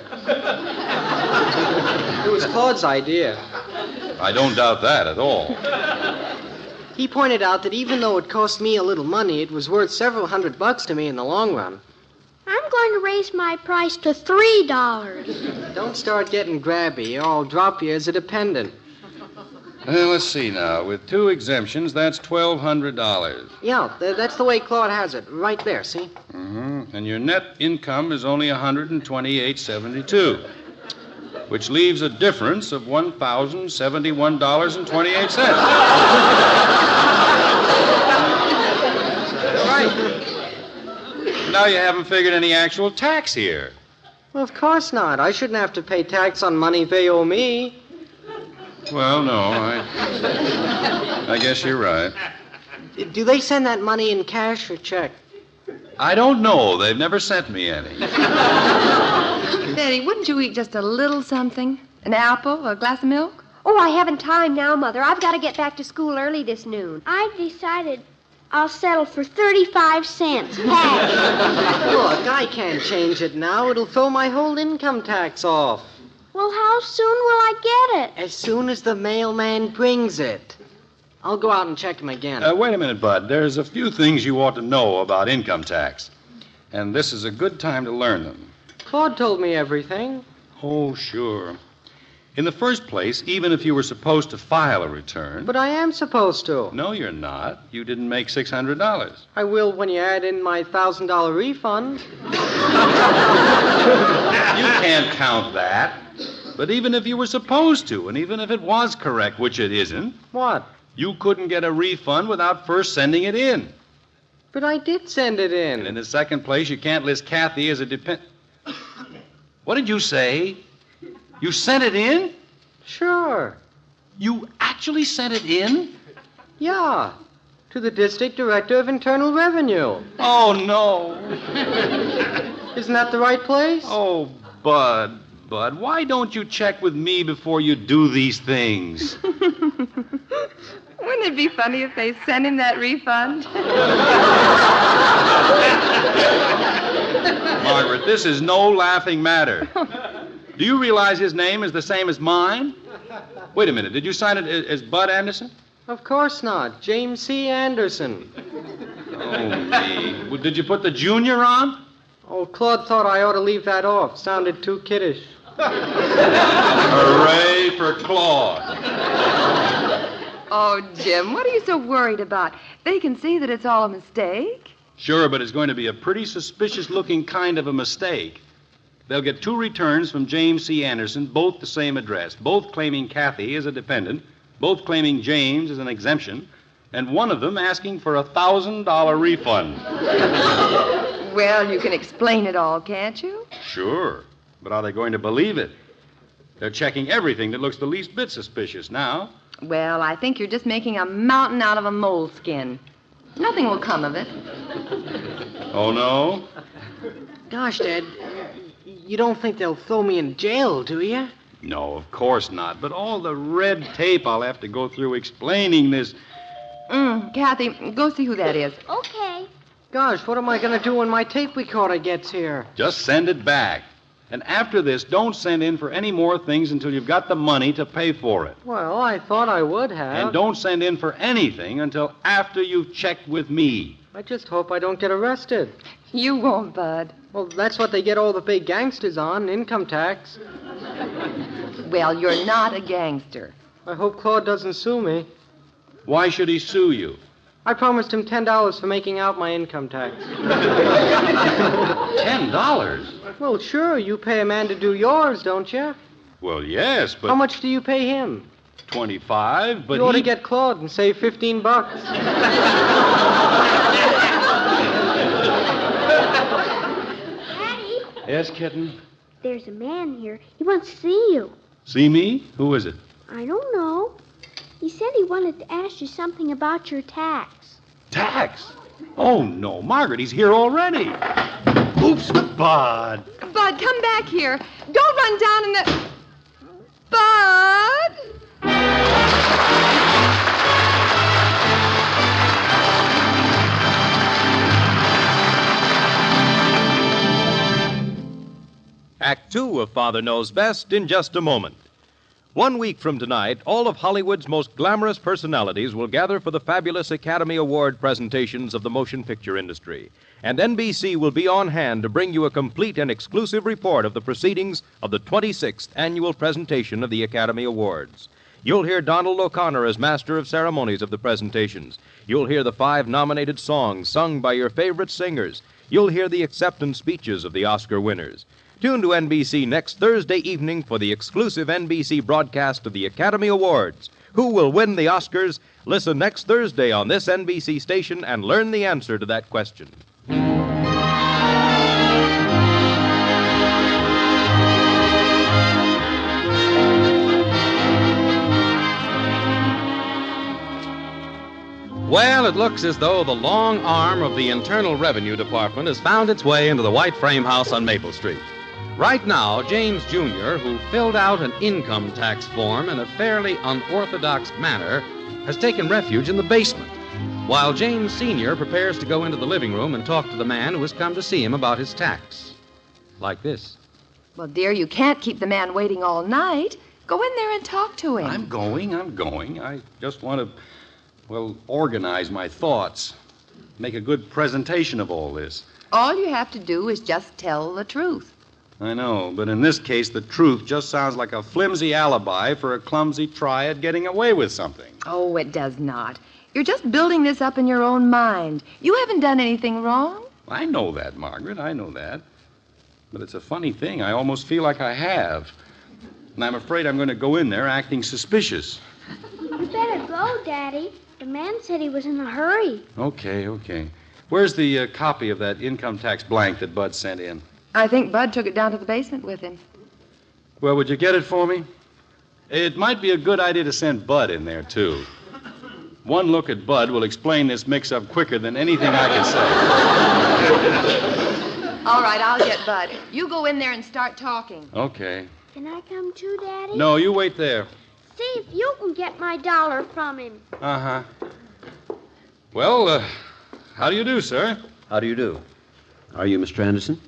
It was Claude's idea. I don't doubt that at all. He pointed out that even though it cost me a little money, it was worth several $100 to me in the long run. I'm going to raise my price to $3. Don't start getting grabby, or I'll drop you as a dependent. Let's see now. With 2 exemptions, that's $1,200. Yeah, that's the way Claude has it. Right there, see? Mm-hmm. And your net income is only $128.72, which leaves a difference of $1,071.28. Right. Now you haven't figured any actual tax here. Well, of course not. I shouldn't have to pay tax on money they owe me. Well, no, I guess you're right. Do they send that money in cash or check? I don't know. They've never sent me any. Betty, wouldn't you eat just a little something? An apple, a glass of milk? Oh, I haven't time now, Mother. I've got to get back to school early this noon. I've decided I'll settle for 35 cents cash. Look, I can't change it now. It'll throw my whole income tax off. Well, how soon will I get it? As soon as the mailman brings it. I'll go out and check him again. Wait a minute, Bud. There's a few things you ought to know about income tax. And this is a good time to learn them. Claude told me everything. Oh, sure. In the first place, even if you were supposed to file a return... But I am supposed to. No, you're not. You didn't make $600. I will when you add in my $1,000 refund. You can't count that. But even if you were supposed to, and even if it was correct, which it isn't... What? You couldn't get a refund without first sending it in. But I did send it in. And in the second place, you can't list Kathy as a dependent. What did you say? You sent it in? Sure. You actually sent it in? Yeah. To the District Director of Internal Revenue. Oh, no. Isn't that the right place? Oh, Bud, why don't you check with me before you do these things? Wouldn't it be funny if they sent him that refund? Margaret, this is no laughing matter. Do you realize his name is the same as mine? Wait a minute. Did you sign it as Bud Anderson? Of course not. James C. Anderson. Oh, me. Well, did you put the junior on? Oh, Claude thought I ought to leave that off. Sounded too kiddish. Hooray for Claude. Oh, Jim, what are you so worried about? They can see that it's all a mistake. Sure, but it's going to be a pretty suspicious-looking kind of a mistake. They'll get 2 returns from James C. Anderson, both the same address, both claiming Kathy as a dependent, both claiming James as an exemption, and one of them asking for a $1,000 refund. Well, you can explain it all, can't you? Sure, but are they going to believe it? They're checking everything that looks the least bit suspicious now. Well, I think you're just making a mountain out of a moleskin. Nothing will come of it. Oh, no? Gosh, Dad, you don't think they'll throw me in jail, do you? No, of course not. But all the red tape I'll have to go through explaining this. Kathy, go see who that is. Okay. Gosh, what am I going to do when my tape recorder gets here? Just send it back. And after this, don't send in for any more things until you've got the money to pay for it. Well, I thought I would have. And don't send in for anything until after you've checked with me. I just hope I don't get arrested. You won't, Bud. Well, that's what they get all the big gangsters on, income tax. Well, you're not a gangster. I hope Claude doesn't sue me. Why should he sue you? I promised him $10 for making out my income tax. $10? Well, sure, you pay a man to do yours, don't you? Well, yes, but... How much do you pay him? $25, but you ought to he... get Claude and save $15. Daddy, Yes, kitten? there's a man here. He wants to see you. See me? Who is it? I don't know. He said he wanted to ask you something about your tax. Tax? Oh, no, Margaret, he's here already. Oops, Bud. Bud, come back here. Don't run down in the... Bud! Act Two of Father Knows Best in just a moment. 1 week from tonight, all of Hollywood's most glamorous personalities will gather for the fabulous Academy Award presentations of the motion picture industry. And NBC will be on hand to bring you a complete and exclusive report of the proceedings of the 26th annual presentation of the Academy Awards. You'll hear Donald O'Connor as master of ceremonies of the presentations. You'll hear the 5 nominated songs sung by your favorite singers. You'll hear the acceptance speeches of the Oscar winners. Tune to NBC next Thursday evening for the exclusive NBC broadcast of the Academy Awards. Who will win the Oscars? Listen next Thursday on this NBC station and learn the answer to that question. Well, it looks as though the long arm of the Internal Revenue Department has found its way into the white frame house on Maple Street. Right now, James Jr., who filled out an income tax form in a fairly unorthodox manner, has taken refuge in the basement, while James Sr. prepares to go into the living room and talk to the man who has come to see him about his tax. Like this. Well, dear, you can't keep the man waiting all night. Go in there and talk to him. I'm going. I just want to, organize my thoughts. Make a good presentation of all this. All you have to do is just tell the truth. I know, but in this case, the truth just sounds like a flimsy alibi for a clumsy try at getting away with something. Oh, it does not. You're just building this up in your own mind. You haven't done anything wrong. I know that, Margaret, I know that. But it's a funny thing. I almost feel like I have. And I'm afraid I'm going to go in there acting suspicious. You better go, Daddy. The man said he was in a hurry. Okay. Where's the copy of that income tax blank that Bud sent in? I think Bud took it down to the basement with him. Well, would you get it for me? It might be a good idea to send Bud in there, too. One look at Bud will explain this mix-up quicker than anything I can say. All right, I'll get Bud. You go in there and start talking. Okay. Can I come too, Daddy? No, you wait there. See if you can get my $1 from him. Uh-huh. Well, how do you do, sir? How do you do? Are you Mr. Anderson?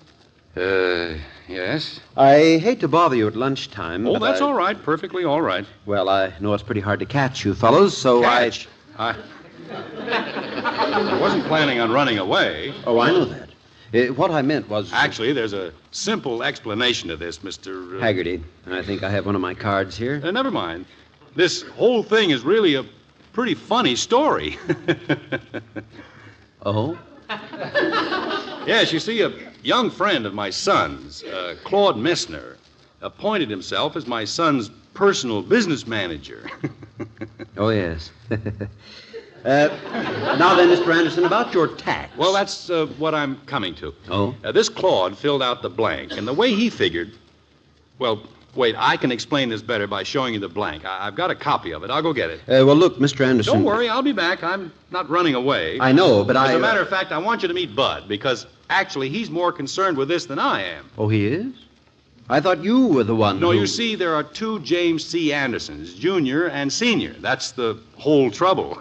Yes. I hate to bother you at lunchtime. Oh, but that's all right. Perfectly all right. Well, I know it's pretty hard to catch you fellows, so Catch? I wasn't planning on running away. Oh, I know that. What I meant was... Actually, there's a simple explanation to this, Mr. Haggerty. I think I have one of my cards here. Never mind. This whole thing is really a pretty funny story. Oh? Yes, you see, a young friend of my son's, Claude Messner, appointed himself as my son's personal business manager. Oh, yes. Now then, Mr. Anderson, about your tax. Well, that's what I'm coming to. Oh? This Claude filled out the blank, and the way he figured... Well, wait, I can explain this better by showing you the blank. I've got a copy of it. I'll go get it. Well, look, Mr. Anderson... Don't worry, I'll be back. I'm not running away. I know, but As a matter of fact, I want you to meet Bud, because actually he's more concerned with this than I am. Oh, he is? I thought you were the one No, who... you see, there are 2 James C. Andersons, Jr. and Sr. That's the whole trouble.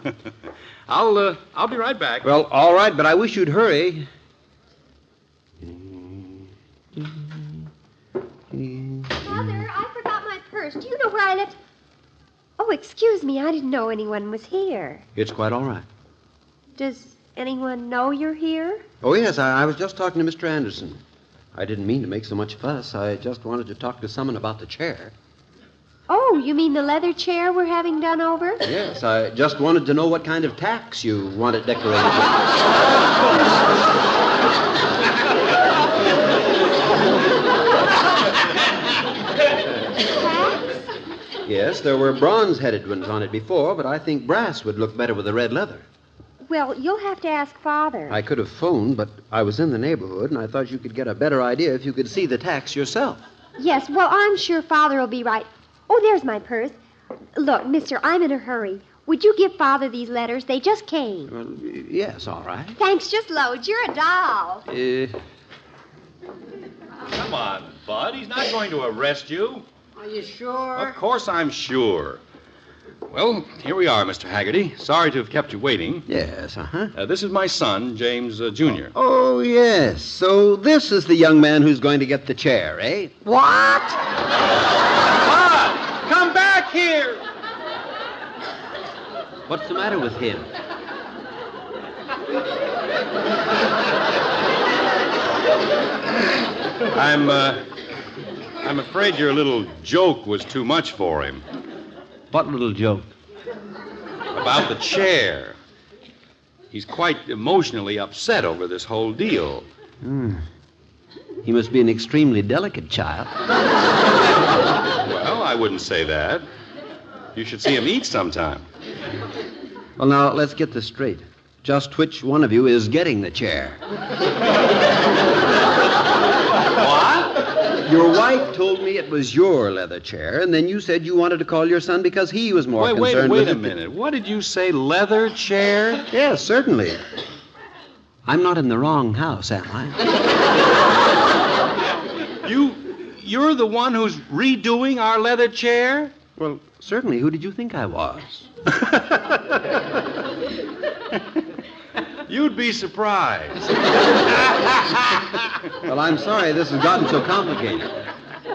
I'll be right back. Well, all right, but I wish you'd hurry. Mother, I forgot my purse. Do you know where I left... Oh, excuse me. I didn't know anyone was here. It's quite all right. Does anyone know you're here? Oh, yes, I was just talking to Mr. Anderson. I didn't mean to make so much fuss. I just wanted to talk to someone about the chair. Oh, you mean the leather chair we're having done over? Yes, I just wanted to know what kind of tax you want it decorated with. Tax? Yes, there were bronze-headed ones on it before, but I think brass would look better with the red leather. Well, you'll have to ask Father. I could have phoned, but I was in the neighborhood, and I thought you could get a better idea if you could see the tacks yourself. Yes, well, I'm sure Father will be right. Oh, there's my purse. Look, mister, I'm in a hurry. Would you give Father these letters? They just came. Well, yes, all right. Thanks, just loads. You're a doll. Come on, Bud. He's not going to arrest you. Are you sure? Of course I'm sure. Well, here we are, Mr. Haggerty. Sorry to have kept you waiting. Yes, This is my son, James Jr. Oh, yes. So this is the young man who's going to get the chair, eh? What? Bud, come back here! What's the matter with him? I'm afraid your little joke was too much for him. What little joke? About the chair. He's quite emotionally upset over this whole deal. He must be an extremely delicate child. Well, I wouldn't say that. You should see him eat sometime. Well, now, let's get this straight. Just which one of you is getting the chair? What? Your wife told me it was your leather chair, and then you said you wanted to call your son because he was more concerned with Wait a it. minute. What did you say, leather chair? Yes, certainly. I'm not in the wrong house, am I? You're the one who's redoing our leather chair? Well, certainly. Who did you think I was? You'd be surprised. Well, I'm sorry this has gotten so complicated.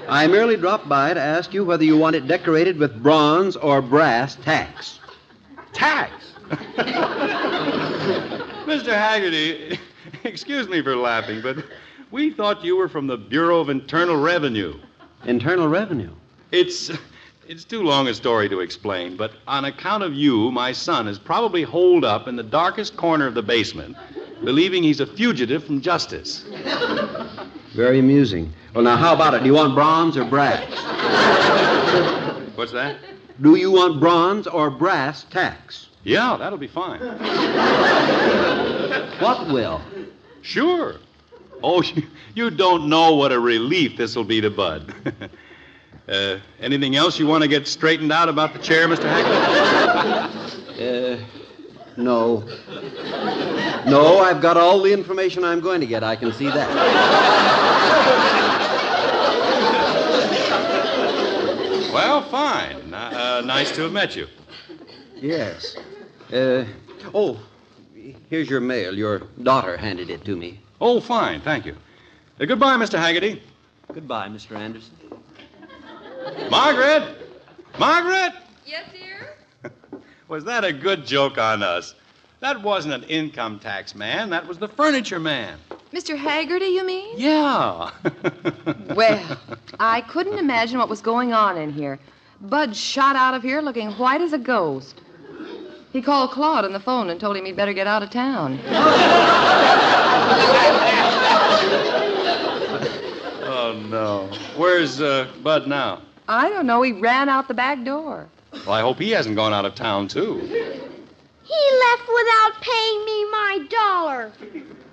I merely dropped by to ask you whether you want it decorated with bronze or brass tacks. Tax? Mr. Haggerty, excuse me for laughing, but we thought you were from the Bureau of Internal Revenue. Internal Revenue? It's too long a story to explain, but on account of you, my son is probably holed up in the darkest corner of the basement, believing he's a fugitive from justice. Very amusing. Well, now, how about it? Do you want bronze or brass? What's that? Do you want bronze or brass tacks? Yeah, that'll be fine. What will? Sure. Oh, you don't know what a relief this will be to Bud. Anything else you want to get straightened out about the chair, Mr. Haggerty? No. No, I've got all the information I'm going to get. I can see that. Well, fine. Nice to have met you. Yes. Here's your mail. Your daughter handed it to me. Oh, fine. Thank you. Goodbye, Mr. Haggerty. Goodbye, Mr. Anderson. Margaret! Margaret! Yes, dear? Was that a good joke on us? That wasn't an income tax man. That was the furniture man. Mr. Haggerty, you mean? Yeah. Well, I couldn't imagine what was going on in here. Bud shot out of here looking white as a ghost. He called Claude on the phone and told him he'd better get out of town. Oh, no. Where's Bud now? I don't know. He ran out the back door. Well, I hope he hasn't gone out of town, too. He left without paying me my $1.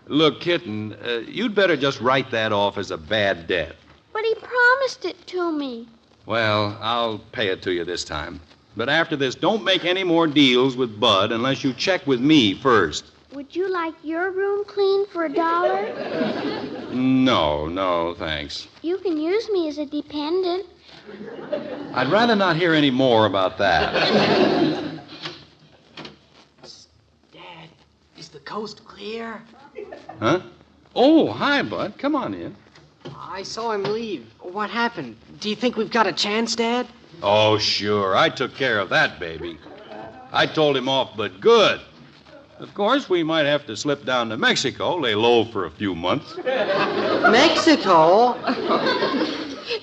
Look, kitten, you'd better just write that off as a bad debt. But he promised it to me. Well, I'll pay it to you this time. But after this, don't make any more deals with Bud unless you check with me first. Would you like your room cleaned for $1? No, thanks. You can use me as a dependent. I'd rather not hear any more about that. Dad, is the coast clear? Huh? Oh, hi, Bud. Come on in. I saw him leave. What happened? Do you think we've got a chance, Dad? Oh, sure. I took care of that, baby. I told him off, but good. Of course, we might have to slip down to Mexico, lay low for a few months. Mexico?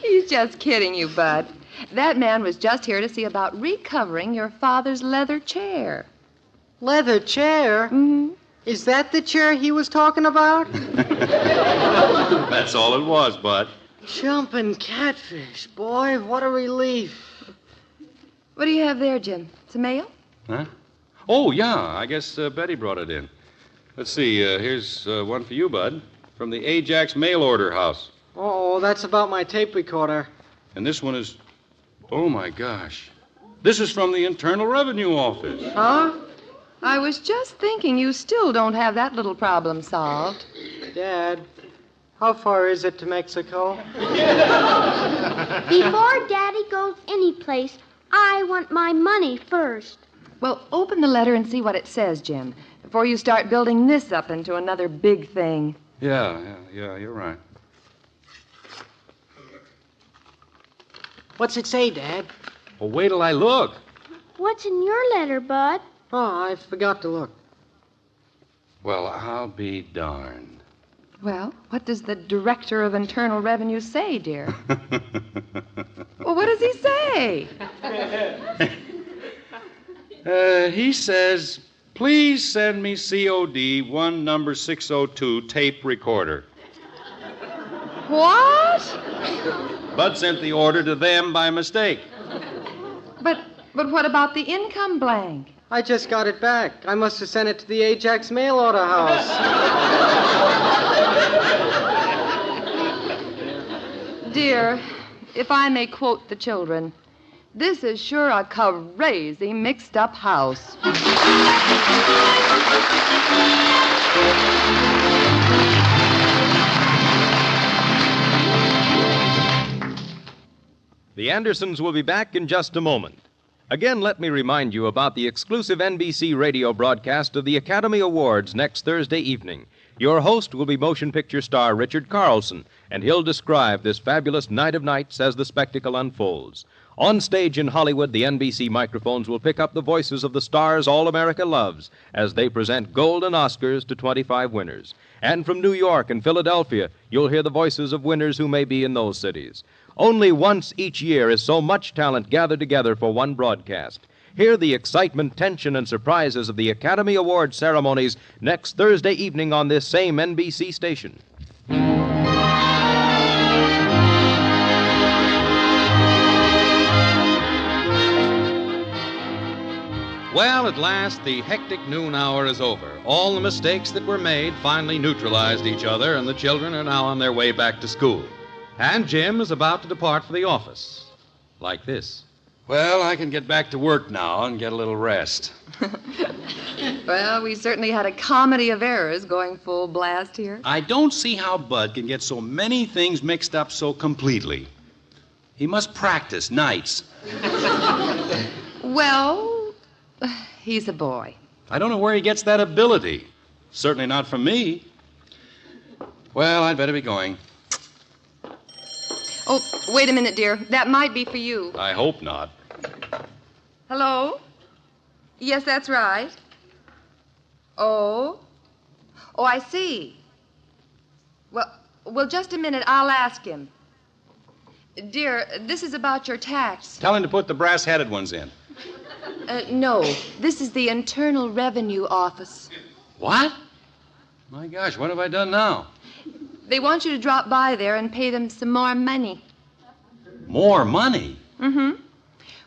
He's just kidding you, Bud. That man was just here to see about recovering your father's leather chair. Leather chair? Mm-hmm. Is that the chair he was talking about? That's all it was, Bud. Jumping catfish. Boy, what a relief. What do you have there, Jim? Some mail? Huh? Oh, yeah. I guess Betty brought it in. Let's see. Here's one for you, Bud, from the Ajax mail order house. Oh, that's about my tape recorder. And this one is... Oh, my gosh. This is from the Internal Revenue Office. Huh? I was just thinking you still don't have that little problem solved. Dad, how far is it to Mexico? Before Daddy goes anyplace, I want my money first. Well, open the letter and see what it says, Jim, before you start building this up into another big thing. Yeah, you're right. What's it say, Dad? Well, wait till I look. What's in your letter, Bud? Oh, I forgot to look. Well, I'll be darned. Well, what does the Director of Internal Revenue say, dear? Well, what does he say? He says, please send me COD 1 number 602 tape recorder. What? Bud sent the order to them by mistake. But what about the income blank? I just got it back. I must have sent it to the Ajax mail order house. Dear, if I may quote the children, this is sure a crazy mixed-up house. The Andersons will be back in just a moment. Again, let me remind you about the exclusive NBC radio broadcast of the Academy Awards next Thursday evening. Your host will be motion picture star Richard Carlson, and he'll describe this fabulous night of nights as the spectacle unfolds. On stage in Hollywood, the NBC microphones will pick up the voices of the stars all America loves as they present golden Oscars to 25 winners. And from New York and Philadelphia, you'll hear the voices of winners who may be in those cities. Only once each year is so much talent gathered together for one broadcast. Hear the excitement, tension, and surprises of the Academy Awards ceremonies next Thursday evening on this same NBC station. Well, at last, the hectic noon hour is over. All the mistakes that were made finally neutralized each other, and the children are now on their way back to school. And Jim is about to depart for the office. Like this. Well, I can get back to work now and get a little rest. Well, we certainly had a comedy of errors going full blast here. I don't see how Bud can get so many things mixed up so completely. He must practice nights. Well, he's a boy. I don't know where he gets that ability. Certainly not from me. Well, I'd better be going. Oh, wait a minute, dear. That might be for you. I hope not. Hello? Yes, that's right. Oh? Oh, I see. Well, just a minute. I'll ask him. Dear, this is about your tax. Tell him to put the brass-headed ones in. No, this is the Internal Revenue Office. What? My gosh, what have I done now? They want you to drop by there and pay them some more money. More money? Mm-hmm.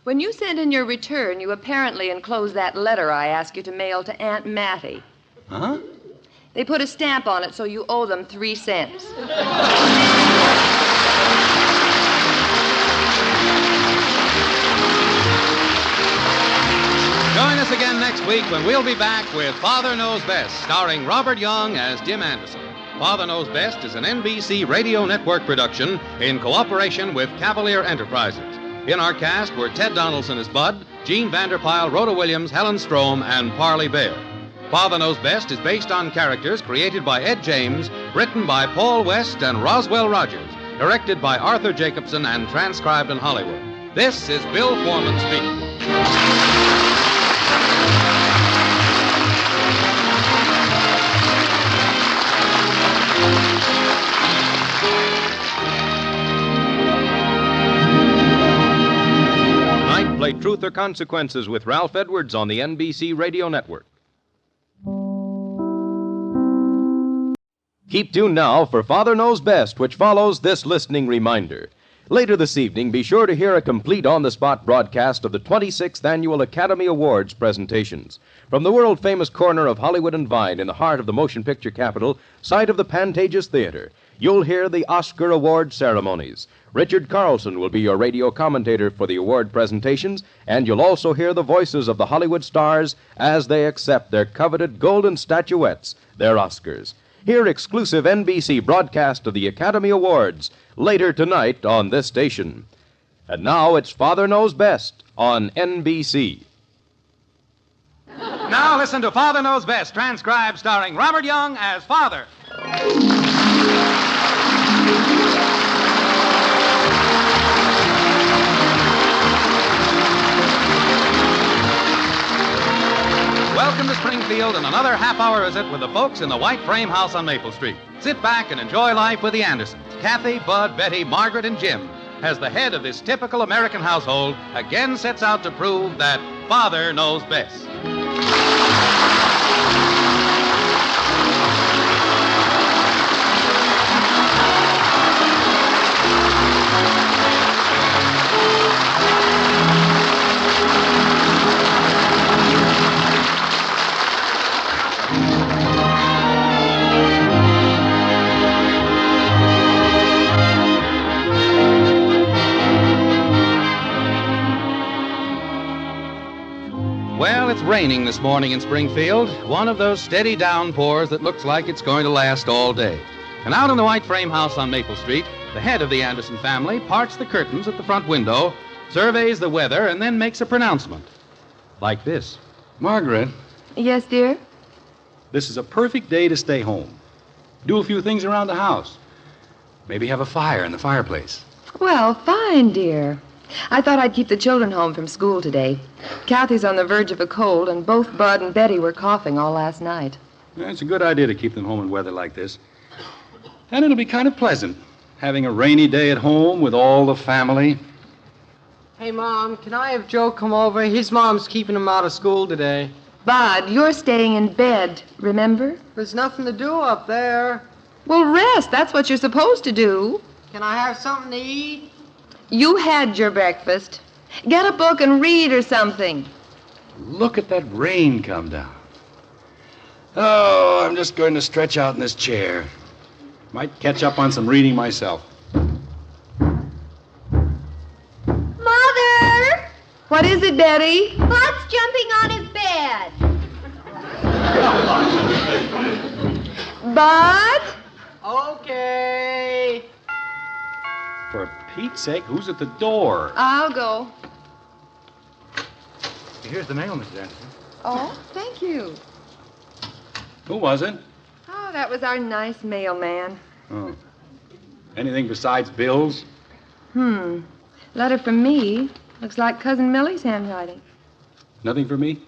When you send in your return, you apparently enclose that letter I asked you to mail to Aunt Mattie. Huh? They put a stamp on it, so you owe them 3 cents. Join us again next week when we'll be back with Father Knows Best, starring Robert Young as Jim Anderson. Father Knows Best is an NBC Radio Network production in cooperation with Cavalier Enterprises. In our cast were Ted Donaldson as Bud, Gene Vanderpyle, Rhoda Williams, Helen Strome, and Parley Bear. Father Knows Best is based on characters created by Ed James, written by Paul West and Roswell Rogers, directed by Arthur Jacobson, and transcribed in Hollywood. This is Bill Foreman speaking. Tonight, play Truth or Consequences with Ralph Edwards on the NBC Radio Network. Keep tuned now for Father Knows Best, which follows this listening reminder. Later this evening, be sure to hear a complete on-the-spot broadcast of the 26th Annual Academy Awards presentations. From the world-famous corner of Hollywood and Vine in the heart of the motion picture capital, site of the Pantages Theater, you'll hear the Oscar Award ceremonies. Richard Carlson will be your radio commentator for the award presentations, and you'll also hear the voices of the Hollywood stars as they accept their coveted golden statuettes, their Oscars. Hear exclusive NBC broadcast of the Academy Awards later tonight on this station. And now it's Father Knows Best on NBC. Now listen to Father Knows Best, transcribed starring Robert Young as Father. Welcome to Springfield and another half-hour visit with the folks in the White Frame House on Maple Street. Sit back and enjoy life with the Andersons. Kathy, Bud, Betty, Margaret, and Jim, as the head of this typical American household, again sets out to prove that Father knows best. Well, it's raining this morning in Springfield, one of those steady downpours that looks like it's going to last all day. And out in the White Frame House on Maple Street, the head of the Anderson family parts the curtains at the front window, surveys the weather, and then makes a pronouncement. Like this. Margaret, Yes, dear? this is a perfect day to stay home. Do a few things around the house. Maybe have a fire in the fireplace. Well, fine, dear. I thought I'd keep the children home from school today. Kathy's on the verge of a cold, and both Bud and Betty were coughing all last night. It's a good idea to keep them home in weather like this. And it'll be kind of pleasant, having a rainy day at home with all the family. Hey, Mom, can I have Joe come over? His mom's keeping him out of school today. Bud, you're staying in bed, remember? There's nothing to do up there. Well, rest. That's what you're supposed to do. Can I have something to eat? You had your breakfast. Get a book and read or something. Look at that rain come down. Oh, I'm just going to stretch out in this chair. Might catch up on some reading myself. Mother! What is it, Betty? Bud's jumping on his bed. Bud? Okay. For Pete's sake, who's at the door? I'll go. Here's the mail, Mrs. Anderson. Oh, thank you. Who was it? Oh, that was our nice mailman. Oh. Anything besides bills? Letter from me. Looks like Cousin Millie's handwriting. Nothing for me?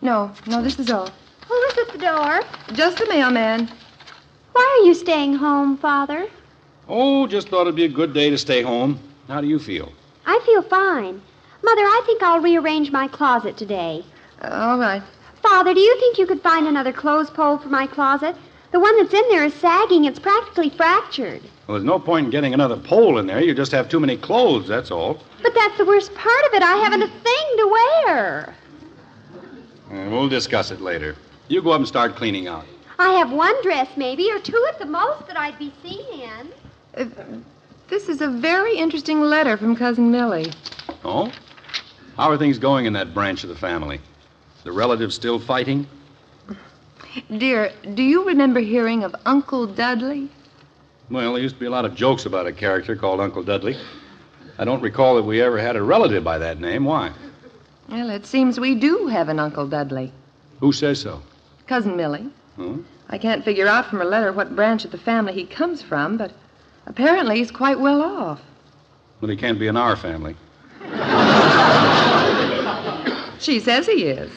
No, this is all. Who's at the door? Just the mailman. Why are you staying home, Father? Oh, just thought it'd be a good day to stay home. How do you feel? I feel fine. Mother, I think I'll rearrange my closet today. All right. Father, do you think you could find another clothes pole for my closet? The one that's in there is sagging. It's practically fractured. Well, there's no point in getting another pole in there. You just have too many clothes, that's all. But that's the worst part of it. I haven't a thing to wear. We'll discuss it later. You go up and start cleaning out. I have one dress, maybe, or two at the most that I'd be seen in. This is a very interesting letter from Cousin Millie. Oh? How are things going in that branch of the family? The relatives still fighting? Dear, do you remember hearing of Uncle Dudley? Well, there used to be a lot of jokes about a character called Uncle Dudley. I don't recall that we ever had a relative by that name. Why? Well, it seems we do have an Uncle Dudley. Who says so? Cousin Millie. Huh? I can't figure out from her letter what branch of the family he comes from, but apparently he's quite well off. Well, he can't be in our family. She says he is.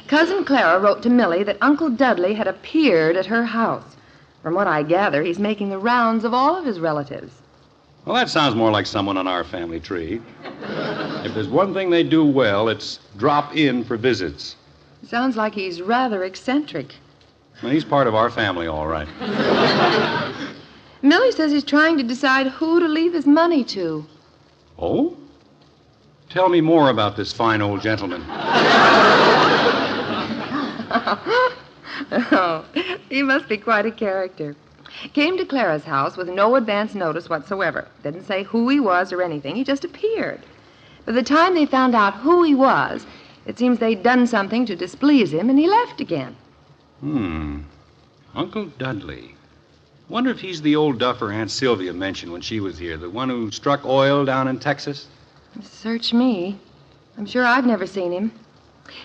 Cousin Clara wrote to Millie that Uncle Dudley had appeared at her house. From what I gather, he's making the rounds of all of his relatives. Well, that sounds more like someone on our family tree. If there's one thing they do well, it's drop in for visits. Sounds like he's rather eccentric. Well, he's part of our family, all right. Millie says he's trying to decide who to leave his money to. Oh? Tell me more about this fine old gentleman. Oh, he must be quite a character. Came to Clara's house with no advance notice whatsoever. Didn't say who he was or anything. He just appeared. By the time they found out who he was, it seems they'd done something to displease him, and he left again. Uncle Dudley. Wonder if he's the old duffer Aunt Sylvia mentioned when she was here, the one who struck oil down in Texas? Search me. I'm sure I've never seen him.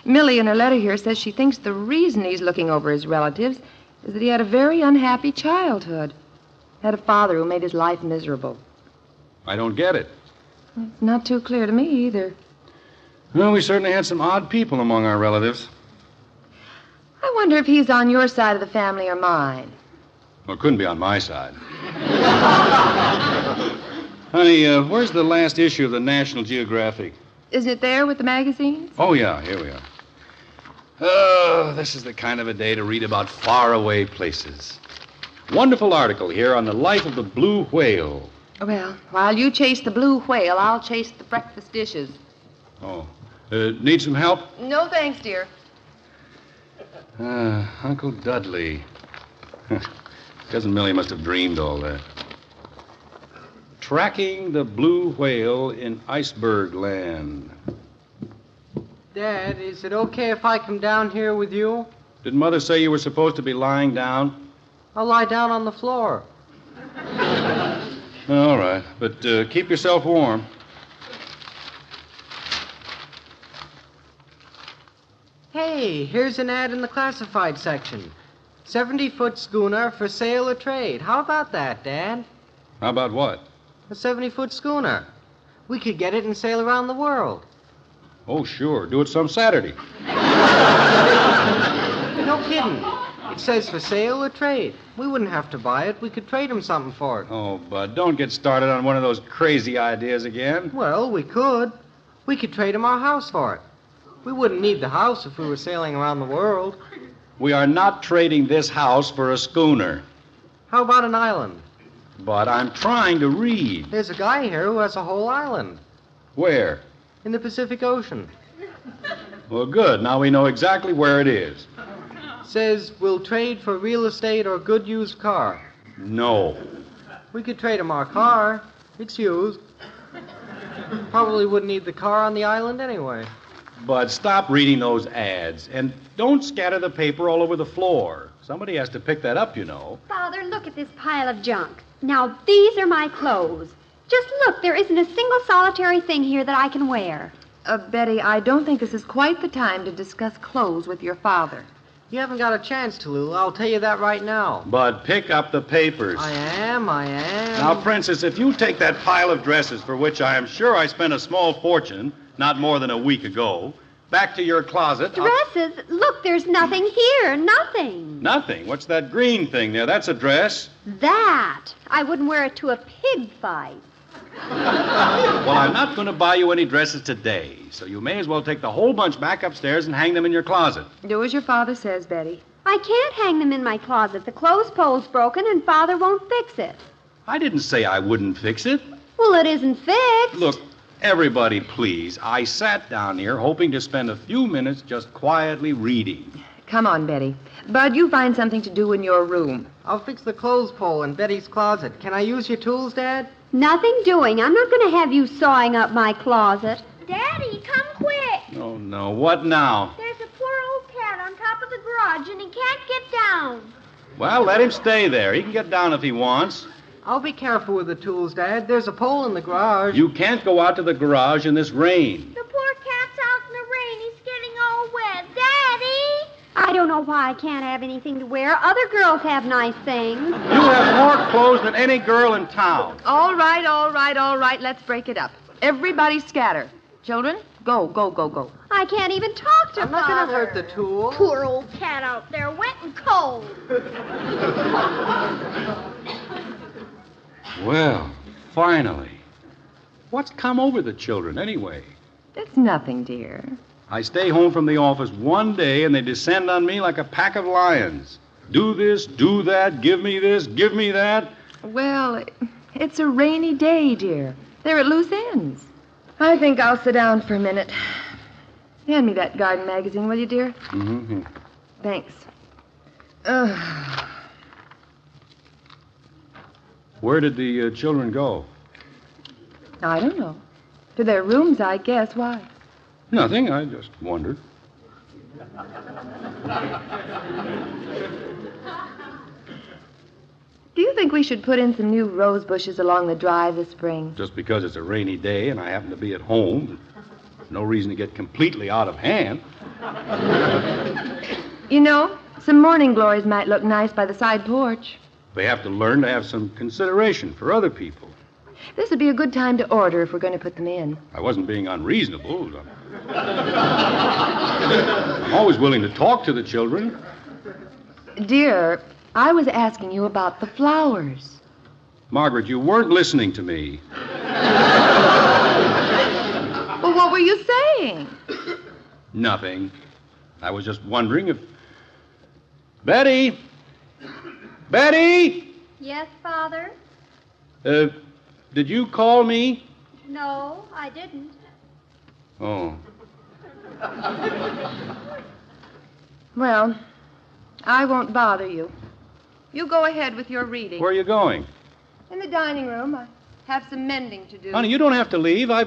Millie, in her letter here, says she thinks the reason he's looking over his relatives is that he had a very unhappy childhood. Had a father who made his life miserable. I don't get it. It's not too clear to me either. Well, we certainly had some odd people among our relatives. I wonder if he's on your side of the family or mine. Well, it couldn't be on my side. Honey, where's the last issue of the National Geographic? Isn't it there with the magazines? Oh, yeah, here we are. Oh, this is the kind of a day to read about faraway places. Wonderful article here on the life of the blue whale. Well, while you chase the blue whale, I'll chase the breakfast dishes. Oh, need some help? No thanks, dear. Uncle Dudley. Cousin Millie must have dreamed all that. Tracking the blue whale in iceberg land. Dad, is it okay if I come down here with you? Did Mother say you were supposed to be lying down? I'll lie down on the floor. All right, but keep yourself warm. Hey, here's an ad in the classified section. 70-foot schooner for sale or trade. How about that, Dad? How about what? A 70-foot schooner. We could get it and sail around the world. Oh, sure. Do it some Saturday. No kidding. It says for sale or trade. We wouldn't have to buy it. We could trade him something for it. Oh, Bud, don't get started on one of those crazy ideas again. Well, we could. We could trade him our house for it. We wouldn't need the house if we were sailing around the world. We are not trading this house for a schooner. How about an island? But I'm trying to read. There's a guy here who has a whole island. Where? In the Pacific Ocean. Well, good. Now we know exactly where it is. Says we'll trade for real estate or good used car. No. We could trade him our car. It's used. Probably wouldn't need the car on the island anyway. But stop reading those ads. And don't scatter the paper all over the floor. Somebody has to pick that up, you know. Father, look at this pile of junk. Now, these are my clothes. Just look, there isn't a single solitary thing here that I can wear. Betty, I don't think this is quite the time to discuss clothes with your father. You haven't got a chance to, Lou. I'll tell you that right now. But pick up the papers. I am. Now, Princess, if you take that pile of dresses, for which I am sure I spent a small fortune, not more than a week ago, back to your closet... Dresses? Look, there's nothing here. Nothing. Nothing? What's that green thing there? That's a dress. That. I wouldn't wear it to a pig fight. Well, I'm not going to buy you any dresses today, so you may as well take the whole bunch back upstairs and hang them in your closet. Do as your father says, Betty. I can't hang them in my closet. The clothes pole's broken and Father won't fix it. I didn't say I wouldn't fix it. Well, it isn't fixed. Look, everybody, please. I sat down here hoping to spend a few minutes just quietly reading. Come on, Betty. Bud, you find something to do in your room. I'll fix the clothes pole in Betty's closet. Can I use your tools, Dad? Nothing doing. I'm not going to have you sawing up my closet. Daddy, come quick. Oh, no. What now? There's a poor old cat on top of the garage, and he can't get down. Well, let him stay there. He can get down if he wants. I'll be careful with the tools, Dad. There's a pole in the garage. You can't go out to the garage in this rain. The poor cat's out in the rain. He's getting all wet. Daddy! I don't know why I can't have anything to wear. Other girls have nice things. You have more clothes than any girl in town. All right. Let's break it up. Everybody scatter. Children, go. I can't even talk to I'm not going to Father. hurt the tool. Poor old cat out there, wet and cold. Well, finally. What's come over the children, anyway? It's nothing, dear. I stay home from the office one day, and they descend on me like a pack of lions. Do this, do that, give me this, give me that. Well, it's a rainy day, dear. They're at loose ends. I think I'll sit down for a minute. Hand me that garden magazine, will you, dear? Mm-hmm. Thanks. Where did the children go? I don't know. To their rooms, I guess. Why? Nothing. I just wondered. Do you think we should put in some new rose bushes along the drive this spring? Just because it's a rainy day and I happen to be at home, there's no reason to get completely out of hand. You know, some morning glories might look nice by the side porch. They have to learn to have some consideration for other people. This would be a good time to order if we're going to put them in. I wasn't being unreasonable. I'm always willing to talk to the children. Dear, I was asking you about the flowers. Margaret, you weren't listening to me. Well, what were you saying? Nothing. I was just wondering if... Betty! Betty! Yes, Father? Did you call me? No, I didn't. Oh. Well, I won't bother you. You go ahead with your reading. Where are you going? In the dining room. I have some mending to do. Honey, you don't have to leave. Oh,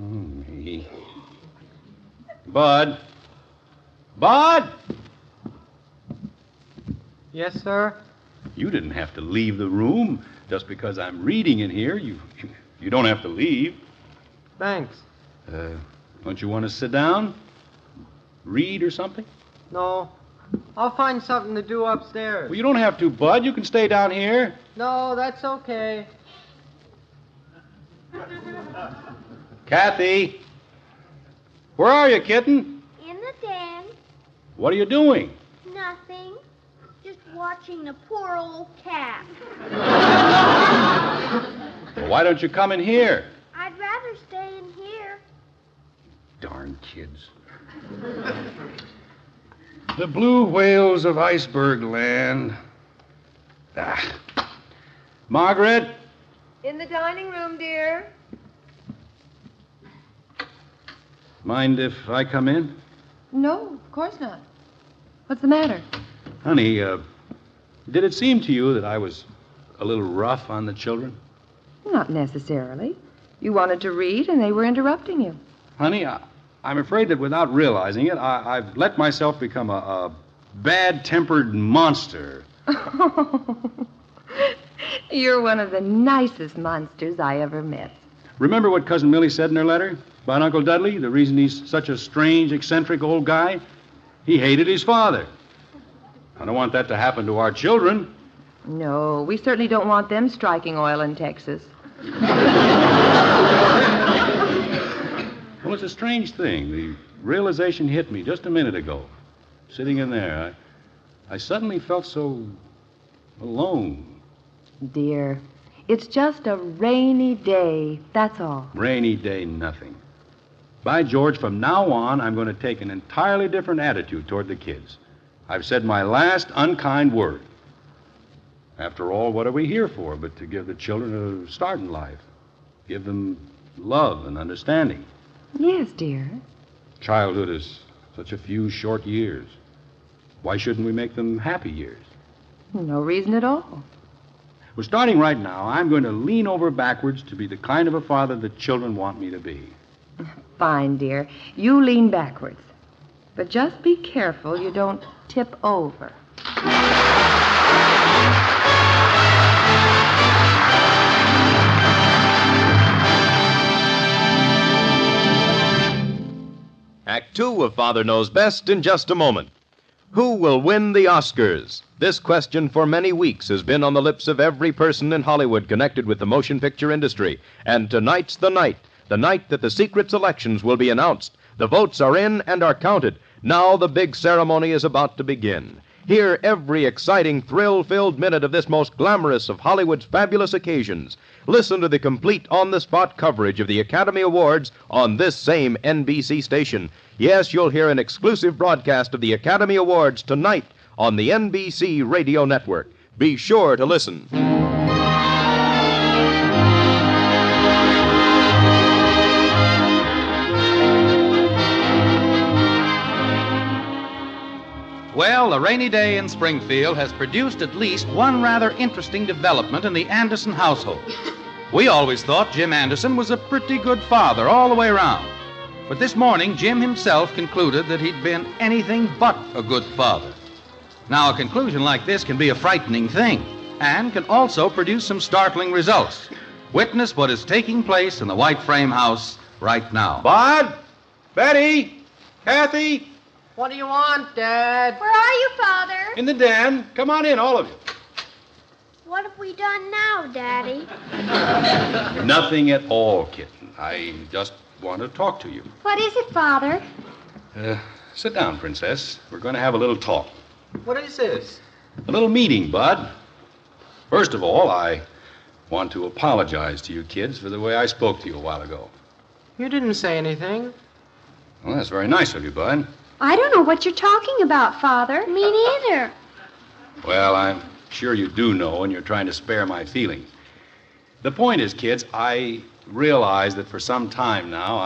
me. Bud. Bud! Yes, sir? You didn't have to leave the room just because I'm reading in here. You don't have to leave. Thanks. Don't you want to sit down? Read or something? No. I'll find something to do upstairs. Well, you don't have to, Bud. You can stay down here. No, that's okay. Kathy! Where are you, kitten? In the den. What are you doing? Nothing. Just watching the poor old cat. Well, why don't you come in here? I'd rather stay in here. Darn kids. The blue whales of iceberg land. Margaret? In the dining room, dear. Mind if I come in? No, of course not. What's the matter? Honey, did it seem to you that I was a little rough on the children? Not necessarily. You wanted to read, and they were interrupting you. Honey, I'm afraid that without realizing it, I've let myself become a bad-tempered monster. You're one of the nicest monsters I ever met. Remember what Cousin Millie said in her letter about Uncle Dudley? The reason he's such a strange, eccentric old guy? He hated his father. I don't want that to happen to our children. No, we certainly don't want them striking oil in Texas. Well, it's a strange thing. The realization hit me just a minute ago. Sitting in there, I suddenly felt so alone. Dear, it's just a rainy day, that's all. Rainy day, nothing. By George, from now on, I'm going to take an entirely different attitude toward the kids. I've said my last unkind word. After all, what are we here for but to give the children a start in life? Give them love and understanding. Yes, dear. Childhood is such a few short years. Why shouldn't we make them happy years? No reason at all. Well, starting right now, I'm going to lean over backwards to be the kind of a father the children want me to be. Fine, dear. You lean backwards. But just be careful you don't tip over. Act 2 of Father Knows Best in just a moment. Who will win the Oscars? This question for many weeks has been on the lips of every person in Hollywood connected with the motion picture industry. And tonight's the night that the secret selections will be announced. The votes are in and are counted. Now the big ceremony is about to begin. Hear every exciting, thrill-filled minute of this most glamorous of Hollywood's fabulous occasions. Listen to the complete on-the-spot coverage of the Academy Awards on this same NBC station. Yes, you'll hear an exclusive broadcast of the Academy Awards tonight on the NBC Radio Network. Be sure to listen. Well, a rainy day in Springfield has produced at least one rather interesting development in the Anderson household. We always thought Jim Anderson was a pretty good father all the way around. But this morning, Jim himself concluded that he'd been anything but a good father. Now, a conclusion like this can be a frightening thing and can also produce some startling results. Witness what is taking place in the White Frame House right now. Bud? Betty? Kathy? What do you want, Dad? Where are you, Father? In the den. Come on in, all of you. What have we done now, Daddy? Nothing at all, kitten. I just want to talk to you. What is it, Father? Sit down, Princess. We're going to have a little talk. What is this? A little meeting, Bud. First of all, I want to apologize to you kids for the way I spoke to you a while ago. You didn't say anything. Well, that's very nice of you, Bud. I don't know what you're talking about, Father. Me neither. Well, I'm sure you do know, and you're trying to spare my feelings. The point is, kids, I realize that for some time now,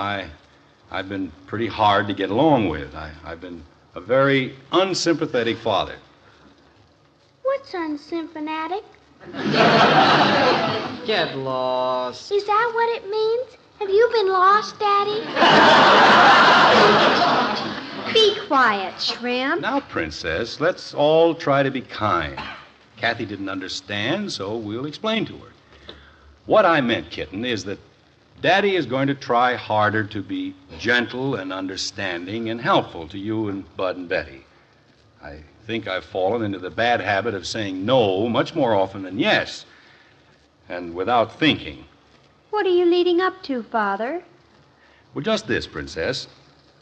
I've been pretty hard to get along with. I've been a very unsympathetic father. What's unsympathetic? Get lost. Is that what it means? Have you been lost, Daddy? Be quiet, Shrimp. Now, Princess, let's all try to be kind. Kathy didn't understand, so we'll explain to her. What I meant, kitten, is that Daddy is going to try harder to be gentle and understanding and helpful to you and Bud and Betty. I think I've fallen into the bad habit of saying no much more often than yes, and without thinking. What are you leading up to, Father? Well, just this, Princess.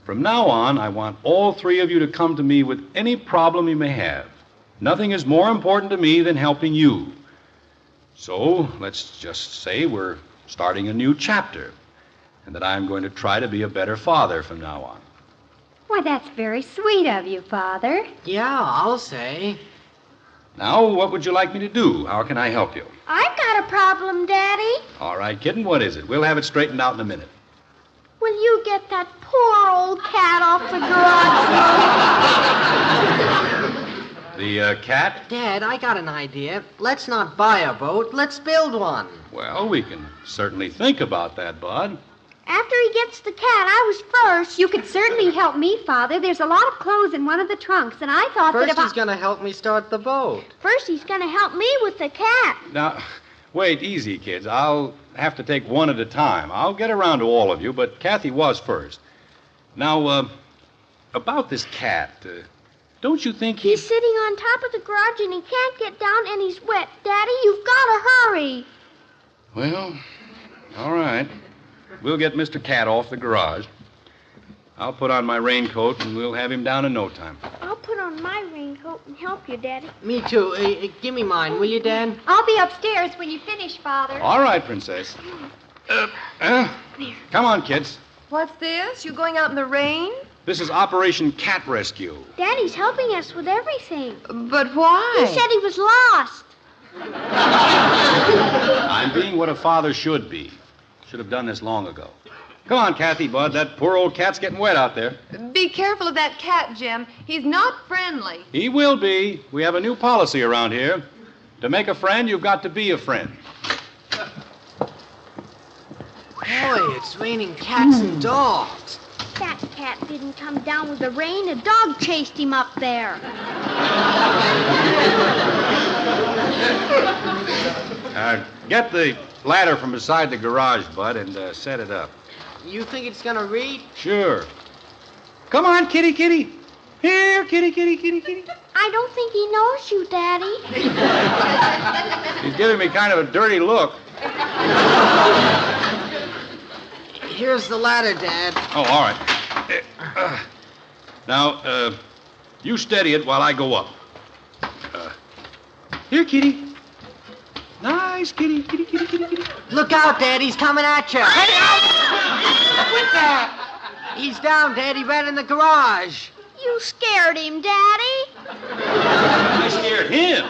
From now on, I want all three of you to come to me with any problem you may have. Nothing is more important to me than helping you. So, let's just say we're starting a new chapter, and that I'm going to try to be a better father from now on. Why, that's very sweet of you, Father. Yeah, I'll say. Now, what would you like me to do? How can I help you? I've got a problem, Daddy. All right, kitten, what is it? We'll have it straightened out in a minute. Will you get that poor old cat off the garage? The cat? Dad, I got an idea. Let's not buy a boat. Let's build one. Well, we can certainly think about that, Bud. After he gets the cat, I was first. You could certainly help me, Father. There's a lot of clothes in one of the trunks, and I thought First that if he's going to help me start the boat. First, he's going to help me with the cat. Now, wait, easy, kids. I'll have to take one at a time. I'll get around to all of you, but Kathy was first. Now, about this cat, don't you think He's sitting on top of the garage and he can't get down and he's wet. Daddy, you've got to hurry. Well, all right. We'll get Mr. Cat off the garage. I'll put on my raincoat and we'll have him down in no time. I'll put on my raincoat and help you, Daddy. Me too. Give me mine, will you, Dad? I'll be upstairs when you finish, Father. All right, Princess. Come on, kids. What's this? You going out in the rain? This is Operation Cat Rescue. Daddy's helping us with everything. But why? He said he was lost. I'm being what a father should be. Should have done this long ago. Come on, Kathy, Bud. That poor old cat's getting wet out there. Be careful of that cat, Jim. He's not friendly. He will be. We have a new policy around here. To make a friend, you've got to be a friend. Boy, it's raining cats and dogs. That cat didn't come down with the rain. A dog chased him up there. Get the ladder from beside the garage, Bud, and set it up. You think it's going to reach? Sure. Come on, kitty, kitty. Here, kitty, kitty, kitty, kitty. I don't think he knows you, Daddy. He's giving me kind of a dirty look. Here's the ladder, Dad. Oh, all right. Now, you steady it while I go up. Here, kitty. Nice, kitty, kitty, kitty, kitty, kitty. Look out, Dad. He's coming at you. Hey, quit that! He's down, Daddy, right in the garage. You scared him, Daddy. I scared him.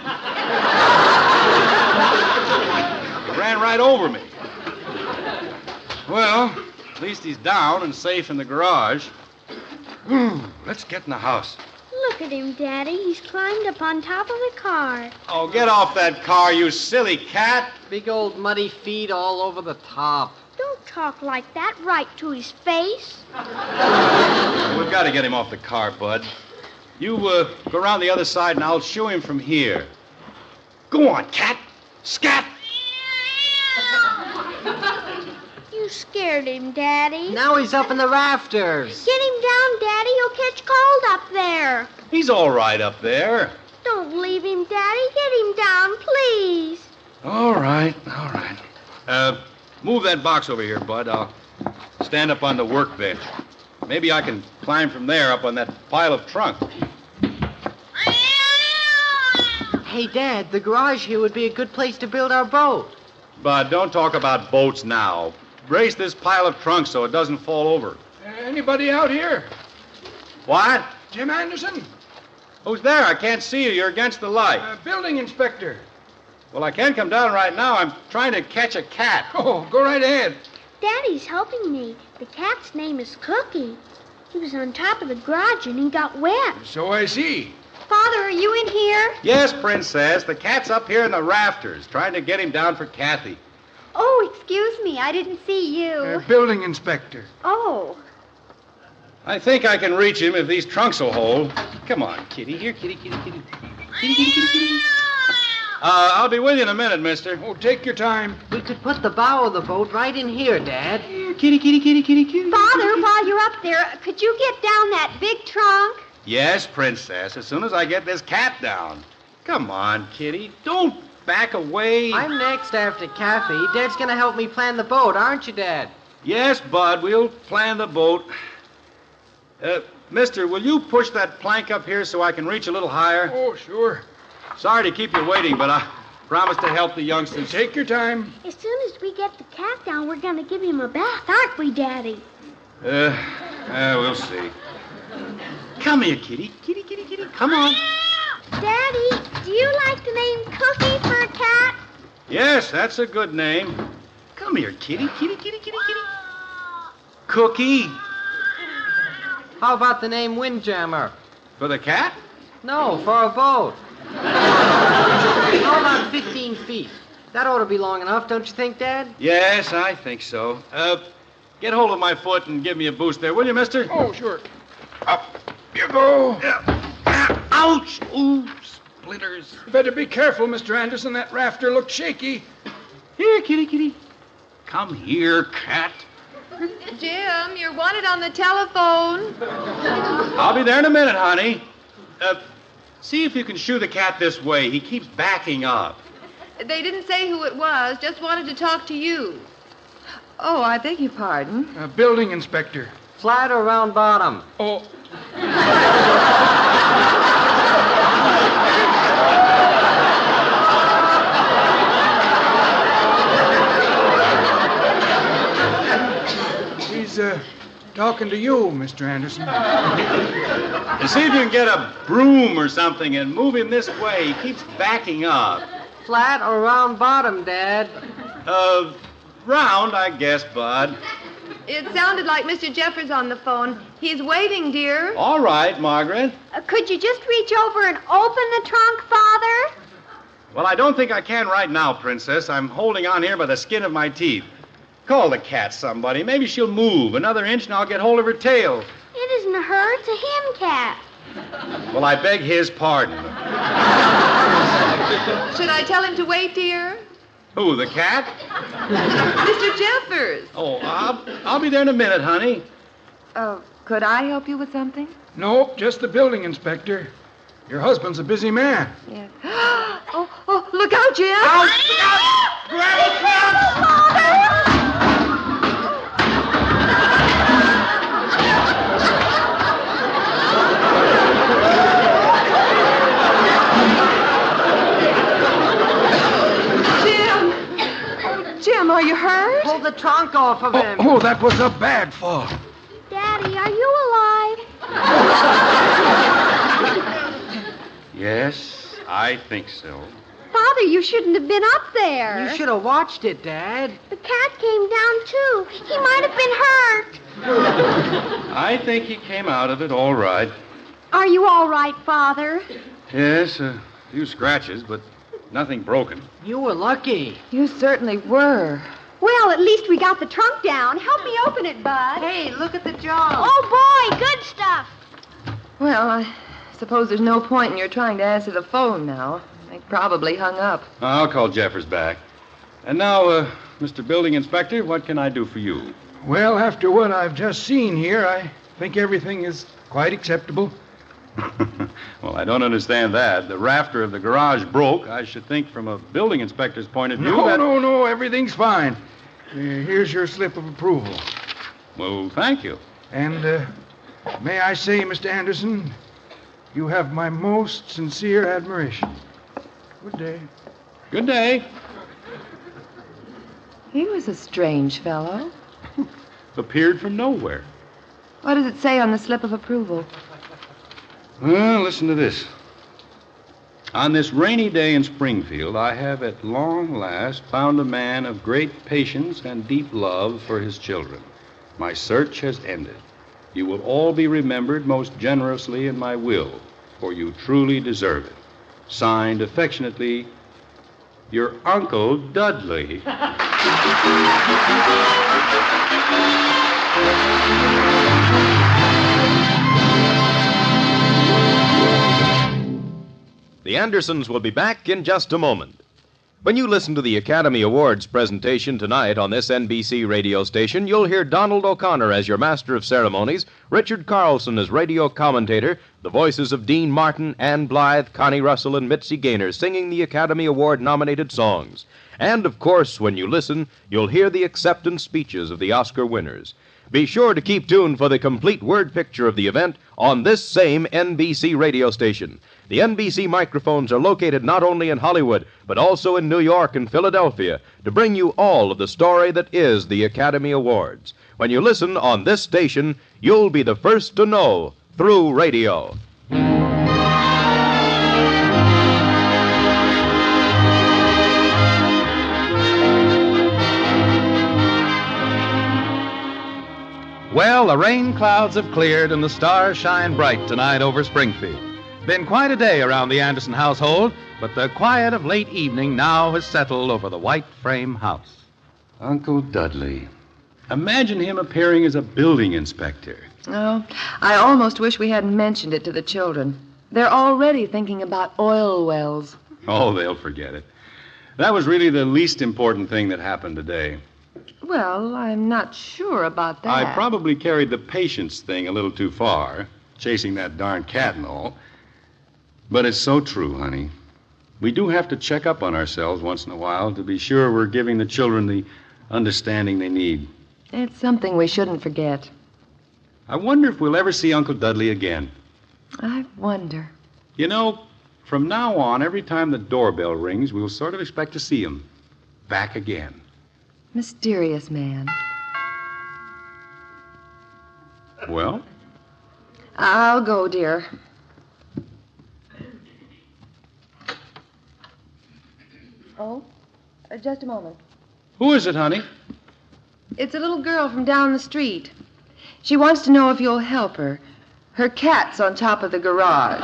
He ran right over me. Well, at least he's down and safe in the garage. Let's get in the house. Look at him, Daddy. He's climbed up on top of the car. Oh, get off that car, you silly cat. Big old muddy feet all over the top. Don't talk like that right to his face. We've got to get him off the car, Bud. You go around the other side, and I'll shoo him from here. Go on, cat. Scat. You scared him, Daddy. Now he's up in the rafters. Get him down, Daddy. He'll catch cold up there. He's all right up there. Don't leave him, Daddy. Get him down, please. All right. Move that box over here, Bud. I'll stand up on the workbench. Maybe I can climb from there up on that pile of trunk. Hey, Dad, the garage here would be a good place to build our boat. Bud, don't talk about boats now. Brace this pile of trunk so it doesn't fall over. Anybody out here? What? Jim Anderson? Who's there? I can't see you. You're against the light. Building inspector. Well, I can't come down right now. I'm trying to catch a cat. Oh, go right ahead. Daddy's helping me. The cat's name is Cookie. He was on top of the garage and he got wet. So I see. Father, are you in here? Yes, Princess. The cat's up here in the rafters, trying to get him down for Kathy. Oh, excuse me. I didn't see you. Building inspector. Oh. I think I can reach him if these trunks will hold. Come on, kitty. Here, kitty. Kitty. I'll be with you in a minute, mister. Oh, take your time. We could put the bow of the boat right in here, Dad. Kitty. Father, while you're up there, could you get down that big trunk? Yes, Princess, as soon as I get this cat down. Come on, kitty. Don't back away. I'm next after Kathy. Dad's gonna help me plan the boat, aren't you, Dad? Yes, Bud, we'll plan the boat. Mister, will you push that plank up here so I can reach a little higher? Oh, sure. Sorry to keep you waiting, but I promise to help the youngsters. Take your time. As soon as we get the cat down, we're going to give him a bath, aren't we, Daddy? We'll see. Come here, kitty. Kitty. Come on. Daddy, do you like the name Cookie for a cat? Yes, that's a good name. Come here, kitty. Kitty. Cookie. How about the name Windjammer? For the cat? No, for a boat. How about 15 feet? That ought to be long enough, don't you think, Dad? Yes, I think so. Get hold of my foot and give me a boost there, will you, mister? Oh, sure. Up you go. Ouch! Ooh, splinters. You better be careful, Mr. Anderson. That rafter looks shaky. Here, kitty. Come here, cat. Jim, you're wanted on the telephone. I'll be there in a minute, honey. See if you can shoo the cat this way. He keeps backing up. They didn't say who it was, just wanted to talk to you. Oh, I beg your pardon. Building inspector. Flat or round bottom? Oh. He's talking to you, Mr. Anderson. See if you can get a broom or something and move him this way. He keeps backing up. Flat or round bottom, Dad? Round, I guess, Bud. It sounded like Mr. Jeffers on the phone. He's waiting, dear. All right, Margaret. Could you just reach over and open the trunk, Father? Well, I don't think I can right now, Princess. I'm holding on here by the skin of my teeth. Call the cat, somebody. Maybe she'll move. Another inch and I'll get hold of her tail. It isn't her, it's a hen cat. Well, I beg his pardon. Should I tell him to wait, dear? Who, the cat? Mr. Jeffers. Oh, I'll be there in a minute, honey. Could I help you with something? No, just the building inspector. Your husband's a busy man. Yes. Oh, look out, Jim. Out! Grab it, Jim, are you hurt? Pull the trunk off of him. Oh, that was a bad fall. Daddy, are you alive? Yes, I think so. Father, you shouldn't have been up there. You should have watched it, Dad. The cat came down, too. He might have been hurt. I think he came out of it all right. Are you all right, Father? Yes, a few scratches, but nothing broken. You were lucky. You certainly were. Well, at least we got the trunk down. Help me open it, Bud. Hey, look at the jaw. Oh, boy, good stuff. Well, I suppose there's no point in your trying to answer the phone now. They probably hung up. I'll call Jeffers back. And now, Mr. Building Inspector, what can I do for you? Well, after what I've just seen here, I think everything is quite acceptable. Well, I don't understand that. The rafter of the garage broke. I should think from a building inspector's point of view No, everything's fine. Here's your slip of approval. Well, thank you. And may I say, Mr. Anderson, you have my most sincere admiration. Good day. Good day. He was a strange fellow. Appeared from nowhere. What does it say on the slip of approval? Well, listen to this. On this rainy day in Springfield, I have at long last found a man of great patience and deep love for his children. My search has ended. You will all be remembered most generously in my will, for you truly deserve it. Signed affectionately, your Uncle Dudley. The Andersons will be back in just a moment. When you listen to the Academy Awards presentation tonight on this NBC radio station, you'll hear Donald O'Connor as your master of ceremonies, Richard Carlson as radio commentator, the voices of Dean Martin, Ann Blythe, Connie Russell, and Mitzi Gaynor singing the Academy Award-nominated songs. And, of course, when you listen, you'll hear the acceptance speeches of the Oscar winners. Be sure to keep tuned for the complete word picture of the event on this same NBC radio station. The NBC microphones are located not only in Hollywood, but also in New York and Philadelphia to bring you all of the story that is the Academy Awards. When you listen on this station, you'll be the first to know through radio. Well, the rain clouds have cleared and the stars shine bright tonight over Springfield. Been quite a day around the Anderson household, but the quiet of late evening now has settled over the white frame house. Uncle Dudley. Imagine him appearing as a building inspector. Oh, I almost wish we hadn't mentioned it to the children. They're already thinking about oil wells. Oh, they'll forget it. That was really the least important thing that happened today. Well, I'm not sure about that. I probably carried the patience thing a little too far, chasing that darn cat and all. But it's so true, honey. We do have to check up on ourselves once in a while to be sure we're giving the children the understanding they need. It's something we shouldn't forget. I wonder if we'll ever see Uncle Dudley again. I wonder. You know, from now on, every time the doorbell rings, we'll sort of expect to see him back again. Mysterious man. Well? I'll go, dear. Oh, just a moment. Who is it, honey? It's a little girl from down the street. She wants to know if you'll help her. Her cat's on top of the garage.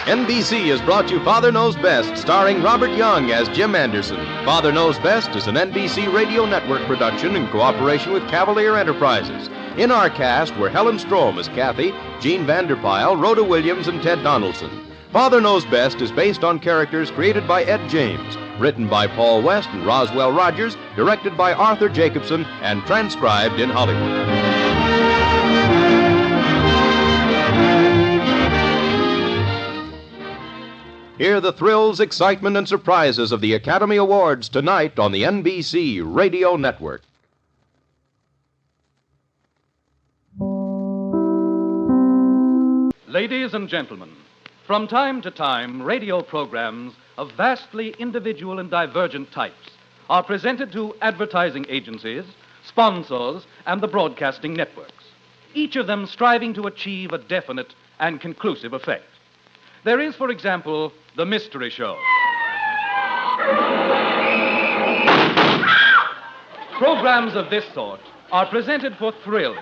NBC has brought you Father Knows Best, starring Robert Young as Jim Anderson. Father Knows Best is an NBC Radio Network production in cooperation with Cavalier Enterprises. In our cast were Helen Strom as Kathy, Gene Vanderpyle, Rhoda Williams, and Ted Donaldson. Father Knows Best is based on characters created by Ed James, written by Paul West and Roswell Rogers, directed by Arthur Jacobson, and transcribed in Hollywood. Hear the thrills, excitement, and surprises of the Academy Awards tonight on the NBC Radio Network. Ladies and gentlemen, from time to time, radio programs of vastly individual and divergent types are presented to advertising agencies, sponsors, and the broadcasting networks, each of them striving to achieve a definite and conclusive effect. There is, for example, The Mystery Show. Programs of this sort are presented for thrills,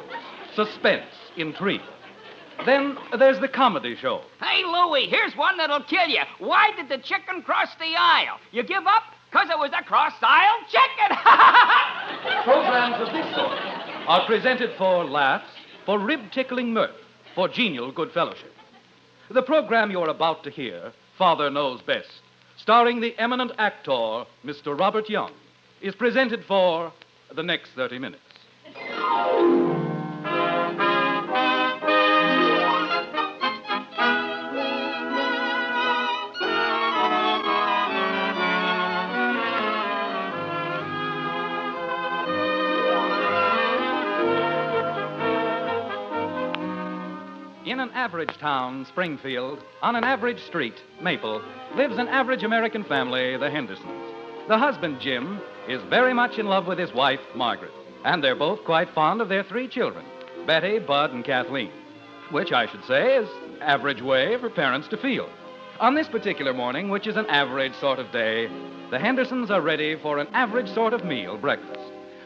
suspense, intrigue. Then there's the comedy show. Hey, Louie, here's one that'll kill you. Why did the chicken cross the aisle? You give up? 'Cause it was a cross-aisle chicken. Programs of this sort are presented for laughs, for rib-tickling mirth, for genial good fellowship. The program you're about to hear, Father Knows Best, starring the eminent actor, Mr. Robert Young, is presented for the next 30 minutes. In an average town, Springfield, on an average street, Maple, lives an average American family, the Hendersons. The husband, Jim, is very much in love with his wife, Margaret, and they're both quite fond of their 3 children, Betty, Bud, and Kathleen, which I should say is an average way for parents to feel. On this particular morning, which is an average sort of day, the Hendersons are ready for an average sort of meal, breakfast.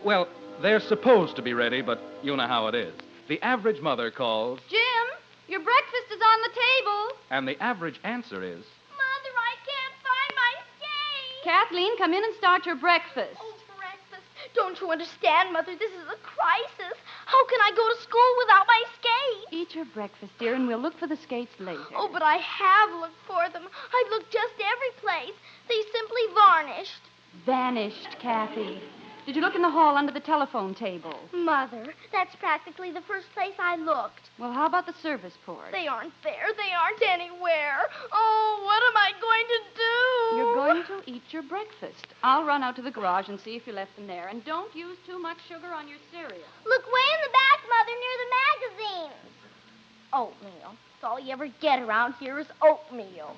Well, they're supposed to be ready, but you know how it is. The average mother calls, Jim, your breakfast is on the table. and the average answer is, Mother, I can't find my skate. Kathleen, come in and start your breakfast. Oh, breakfast. Don't you understand, Mother? This is a crisis. How can I go to school without my skates? Eat your breakfast, dear, and we'll look for the skates later. Oh, but I have looked for them. I've looked just every place. They simply varnished. Vanished, Kathy. Did you look in the hall under the telephone table? Mother, that's practically the first place I looked. Well, how about the service port? They aren't there. They aren't anywhere. Oh, what am I going to do? You're going to eat your breakfast. I'll run out to the garage and see if you left them there. And don't use too much sugar on your cereal. Look way in the back, Mother, near the magazines. Oatmeal. That's all you ever get around here is oatmeal.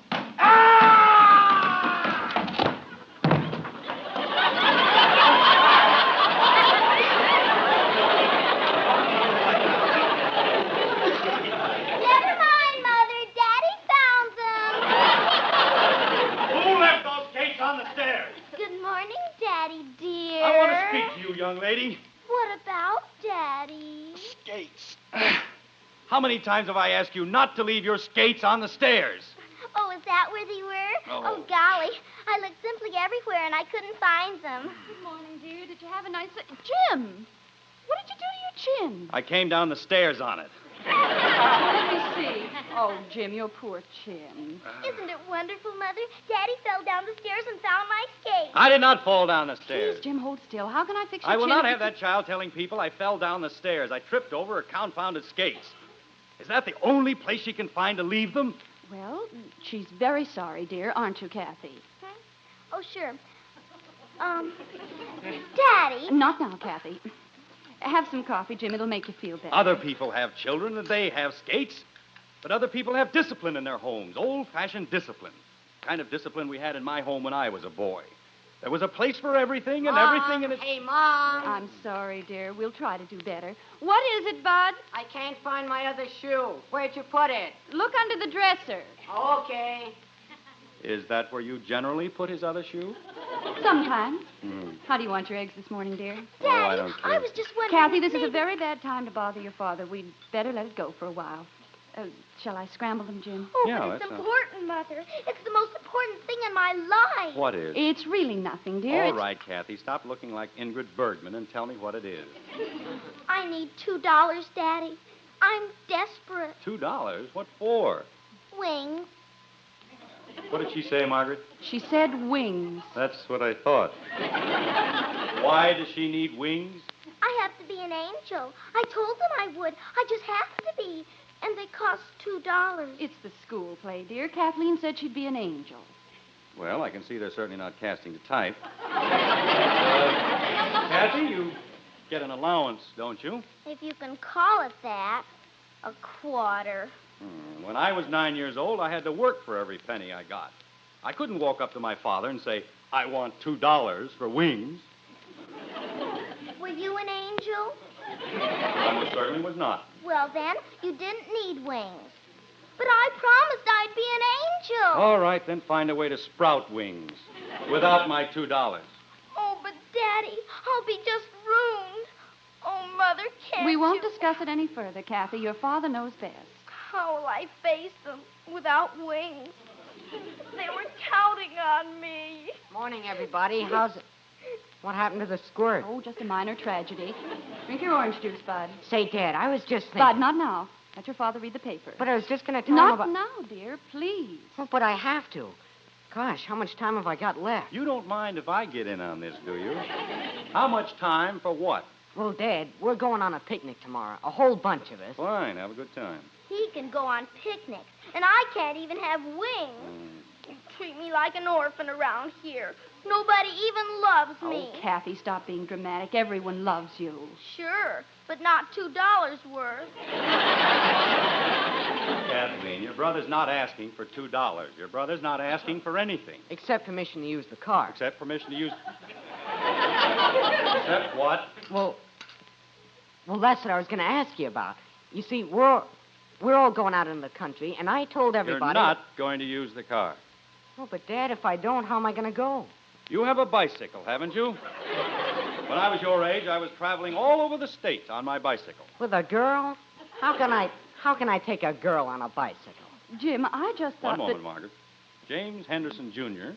Never mind, Mother. Daddy found them. Who left those skates on the stairs? Good morning, Daddy dear. I want to speak to you, young lady. What about Daddy? Skates. How many times have I asked you not to leave your skates on the stairs? Oh, is that where they were? Oh. Golly. I looked simply everywhere and I couldn't find them. Good morning, dear. Did you have a nice... Jim! What did you do to your chin? I came down the stairs on it. Let me see. Oh, Jim, your poor chin. Isn't it wonderful, Mother? Daddy fell down the stairs and found my skates. I did not fall down the stairs. Please, Jim, hold still. How can I fix your I will chin not if have you- that child telling people I fell down the stairs. I tripped over her confounded skates. Is that the only place she can find to leave them? Well, she's very sorry, dear, aren't you, Kathy? Oh, sure. Daddy. Not now, Kathy. Have some coffee, Jim. It'll make you feel better. Other people have children and they have skates. But other people have discipline in their homes, old-fashioned discipline. The kind of discipline we had in my home when I was a boy. There was a place for everything and everything in it. Hey, Mom. I'm sorry, dear. We'll try to do better. What is it, Bud? I can't find my other shoe. Where'd you put it? Look under the dresser. Okay. Is that where you generally put his other shoe? Sometimes. How do you want your eggs this morning, dear? Oh, I don't care. I was just wondering. Kathy, this if is a maybe- very bad time to bother your father. We'd better let it go for a while. Shall I scramble them, Jim? Oh, Yeah, but it's that's not- important, Mother. It's the most important thing in my life. What is? It's really nothing, dear. All It's- right, Kathy, stop looking like Ingrid Bergman and tell me what it is. I need $2, Daddy. I'm desperate. $2? What for? Wings. What did she say, Margaret? She said wings. That's what I thought. Why does she need wings? I have to be an angel. I told them I would. I just have to be. And they cost $2. It's the school play, dear. Kathleen said she'd be an angel. Well, I can see they're certainly not casting the type. Kathy, you get an allowance, don't you? If you can call it that. A quarter. When I was 9 years old, I had to work for every penny I got. I couldn't walk up to my father and say, I want $2 for wings. Were you an angel? I most certainly was not. Well, then, you didn't need wings. But I promised I'd be an angel. All right, then find a way to sprout wings without my $2. Oh, but Daddy, I'll be just ruined. Mother, can't We won't you? discuss it any further, Kathy. Your father knows best. How will I face them without wings? They were counting on me. Morning, everybody. How's it? What happened to the squirt? Oh, just a minor tragedy. Drink your orange juice, Bud. Say, Dad, I was just thinking. Bud, not now. Let your father read the paper. But I was just going to tell him Not about... now, dear, please. Oh, but I have to. Gosh, how much time have I got left? You don't mind if I get in on this, do you? How much time for what? Well, Dad, we're going on a picnic tomorrow. A whole bunch of us. Fine, have a good time. He can go on picnics, and I can't even have wings. You treat me like an orphan around here. Nobody even loves me. Oh, Kathy, stop being dramatic. Everyone loves you. Sure, but not $2 worth. Kathleen, your brother's not asking for $2. Your brother's not asking for anything. Except permission to use the car. Except permission to use... Except what? Well, that's what I was going to ask you about. You see, we're all going out in the country, and I told everybody... You're not going to use the car. Oh, but, Dad, if I don't, how am I going to go? You have a bicycle, haven't you? When I was your age, I was traveling all over the state on my bicycle. With a girl? How can I take a girl on a bicycle? Jim, I just thought One moment, Margaret. James Henderson, Jr.,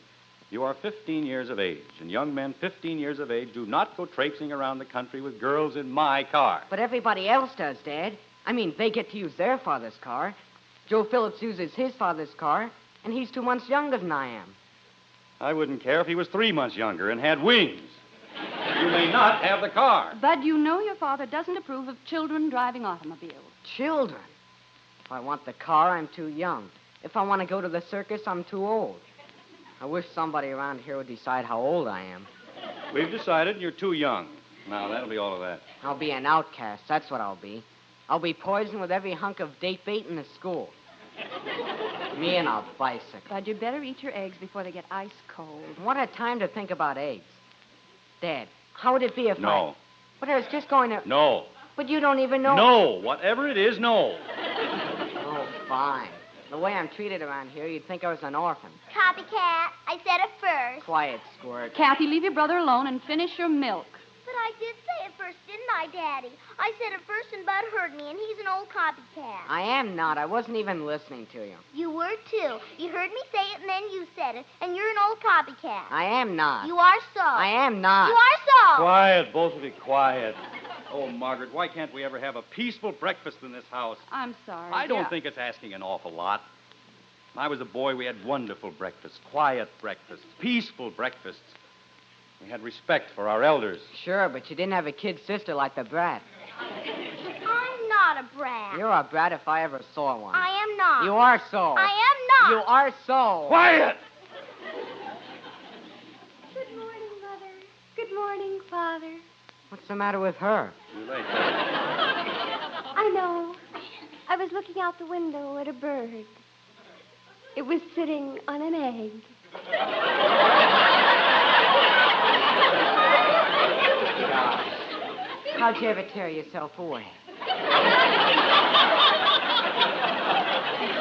you are 15 years of age, and young men 15 years of age do not go traipsing around the country with girls in my car. But everybody else does, Dad. I mean, they get to use their father's car. Joe Phillips uses his father's car, and he's 2 months younger than I am. I wouldn't care if he was 3 months younger and had wings. You may not have the car. Bud, you know your father doesn't approve of children driving automobiles. Children? If I want the car, I'm too young. If I want to go to the circus, I'm too old. I wish somebody around here would decide how old I am. We've decided you're too young. Now, that'll be all of that. I'll be an outcast. That's what I'll be. I'll be poisoned with every hunk of date bait in the school. Me and a bicycle. Bud, you better eat your eggs before they get ice cold. What a time to think about eggs. Dad, how would it be if No. But I was just going to... No. But you don't even know... No. Whatever it is, no. Oh, fine. The way I'm treated around here, you'd think I was an orphan. Copycat, I said it first. Quiet, Squirt. Kathy, leave your brother alone and finish your milk. But I did say it first, didn't I, Daddy? I said it first and Bud heard me, and he's an old copycat. I am not. I wasn't even listening to you. You were, too. You heard me say it, and then you said it, and you're an old copycat. I am not. You are so. I am not. You are so. Quiet, both of you, quiet. Oh, Margaret, why can't we ever have a peaceful breakfast in this house? I'm sorry. I don't think it's asking an awful lot. When I was a boy, we had wonderful breakfasts, quiet breakfasts, peaceful breakfasts. We had respect for our elders. Sure, but you didn't have a kid sister like the brat. I'm not a brat. You're a brat if I ever saw one. I am not. You are so. I am not. You are so. Quiet! Good morning, Mother. Good morning, Father. What's the matter with her? Too late. I know. I was looking out the window at a bird. It was sitting on an egg. How'd you ever tear yourself away?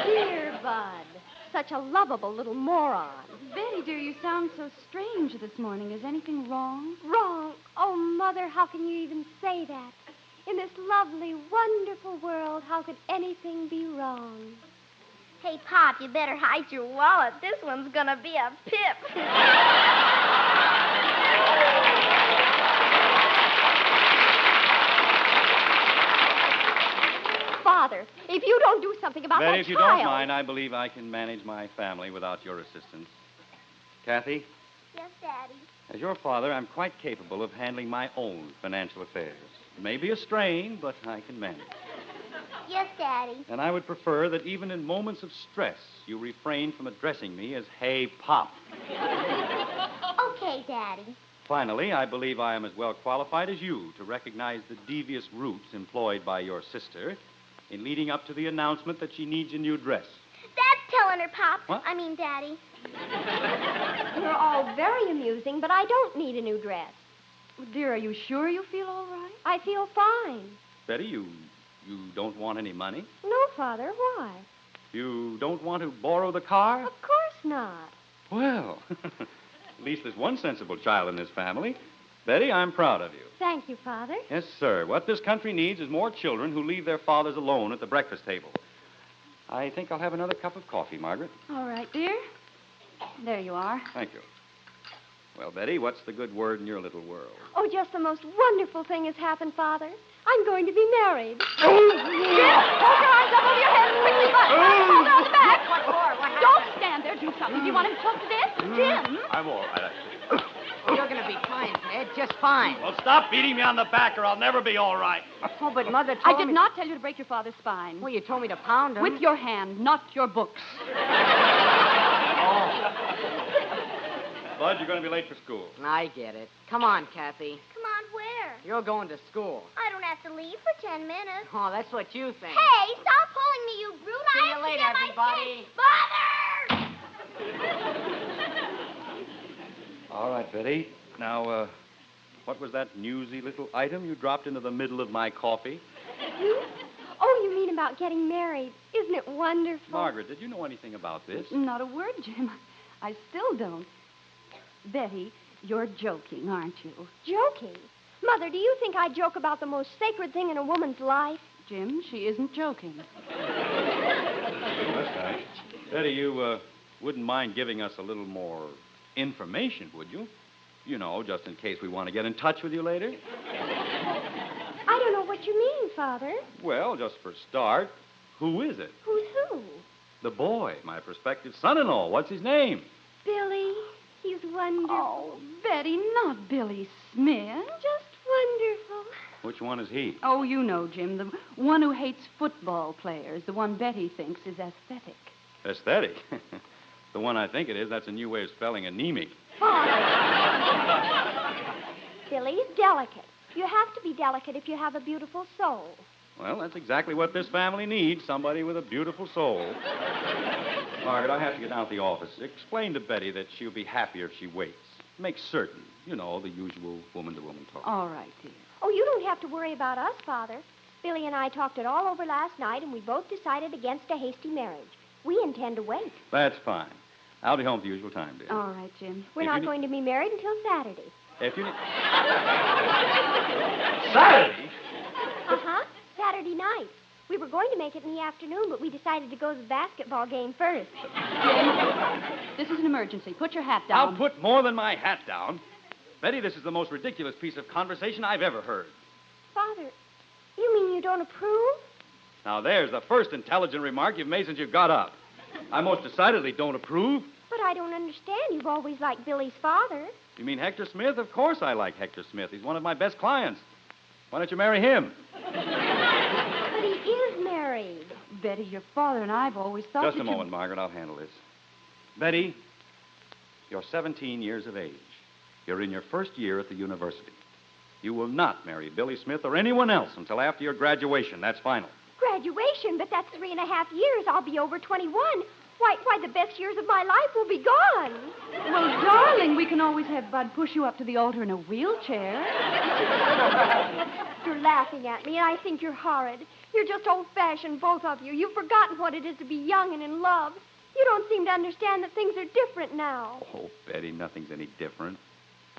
Dear Bud. Such a lovable little moron. Betty, dear, you sound so strange this morning. Is anything wrong? Wrong. Oh, Mother, how can you even say that? In this lovely, wonderful world, how could anything be wrong? Hey, Pop, you better hide your wallet. This one's gonna be a pip. Father, if you don't do something about Betty, that if you child... don't mind, I believe I can manage my family without your assistance. Kathy, Yes, Daddy. as your father, I'm quite capable of handling my own financial affairs. It may be a strain, but I can manage. Yes, Daddy. And I would prefer that even in moments of stress, you refrain from addressing me as Hey Pop. Okay, Daddy. Finally, I believe I am as well qualified as you to recognize the devious routes employed by your sister in leading up to the announcement that she needs a new dress. That's telling her, Pop. What? I mean, Daddy. You're all very amusing, but I don't need a new dress. Dear, are you sure you feel all right? I feel fine. Betty, you don't want any money? No, Father, why? You don't want to borrow the car? Of course not. Well, at least there's one sensible child in this family. Betty, I'm proud of you. Thank you, Father. Yes, sir. What this country needs is more children who leave their fathers alone at the breakfast table. I think I'll have another cup of coffee, Margaret. All right, dear. There you are. Thank you. Well, Betty, what's the good word in your little world? Oh, just the most wonderful thing has happened, Father. I'm going to be married. Jim, hold your arms up over your head quickly, hold on back. What for? Don't stand there. Do something. Do you want him choked to death? Jim! I'm all right. You're going to be fine, Ted. Just fine. Well, stop beating me on the back or I'll never be all right. Oh, but Mother I told did me... not tell you to break your father's spine. Well, you told me to pound him. With your hand, not your books. Bud, you're going to be late for school. I get it. Come on, Kathy. Come on, where? You're going to school. I don't have to leave for 10 minutes. Oh, that's what you think. Hey, stop pulling me, you brute. See I you have later, to get my everybody. Father! All right, Betty. Now, what was that newsy little item you dropped into the middle of my coffee? Oh, you mean about getting married. Isn't it wonderful? Margaret, did you know anything about this? Not a word, Jim. I still don't. Betty, you're joking, aren't you? Joking? Mother, do you think I joke about the most sacred thing in a woman's life? Jim, she isn't joking. That's right. Betty, you wouldn't mind giving us a little more information, would you? You know, just in case we want to get in touch with you later. I don't know what you mean, Father. Well, just for a start, who is it? Who's who? The boy, my prospective son-in-law. What's his name? Billy. He's wonderful. Oh, Betty, not Billy Smith. Just wonderful. Which one is he? Oh, you know, Jim, the one who hates football players, the one Betty thinks is aesthetic. Aesthetic. The one I think it is, that's a new way of spelling anemic. Billy's delicate. You have to be delicate if you have a beautiful soul. Well, that's exactly what this family needs, somebody with a beautiful soul. Margaret, I have to get out of the office. Explain to Betty that she'll be happier if she waits. Make certain, you know, the usual woman-to-woman talk. All right, dear. Oh, you don't have to worry about us, Father. Billy and I talked it all over last night, and we both decided against a hasty marriage. We intend to wait. That's fine. I'll be home at the usual time, dear. All right, Jim. We're not going to be married until Saturday. If you need... Saturday? Uh-huh. Saturday night. We were going to make it in the afternoon, but we decided to go to the basketball game first. This is an emergency. Put your hat down. I'll put more than my hat down. Betty, this is the most ridiculous piece of conversation I've ever heard. Father, you mean you don't approve? Now, there's the first intelligent remark you've made since you got up. I most decidedly don't approve. But I don't understand. You've always liked Billy's father. You mean Hector Smith? Of course I like Hector Smith. He's one of my best clients. Why don't you marry him? But he is married. Betty, your father and I have always thought Just that a moment, Margaret. I'll handle this. Betty, you're 17 years of age. You're in your first year at the university. You will not marry Billy Smith or anyone else until after your graduation. That's final. Graduation? But that's 3.5 years. I'll be over 21. Why, the best years of my life will be gone. Well, darling, we can always have Bud push you up to the altar in a wheelchair. You're laughing at me, and I think you're horrid. You're just old-fashioned, both of you. You've forgotten what it is to be young and in love. You don't seem to understand that things are different now. Oh, Betty, nothing's any different.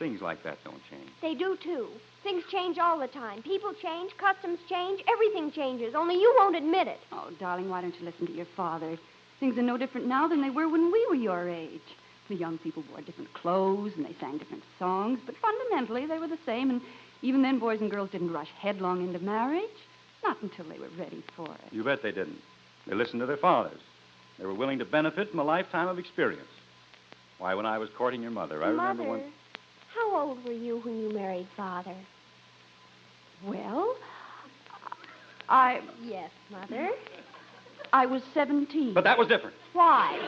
Things like that don't change. They do, too. Things change all the time. People change, customs change, everything changes, only you won't admit it. Oh, darling, why don't you listen to your father? Things are no different now than they were when we were your age. The young people wore different clothes and they sang different songs, but fundamentally they were the same, and even then boys and girls didn't rush headlong into marriage. Not until they were ready for it. You bet they didn't. They listened to their fathers. They were willing to benefit from a lifetime of experience. Why, when I was courting your mother, I remember when... How old were you when you married Father? Well, Yes, Mother. I was 17. But that was different. Why?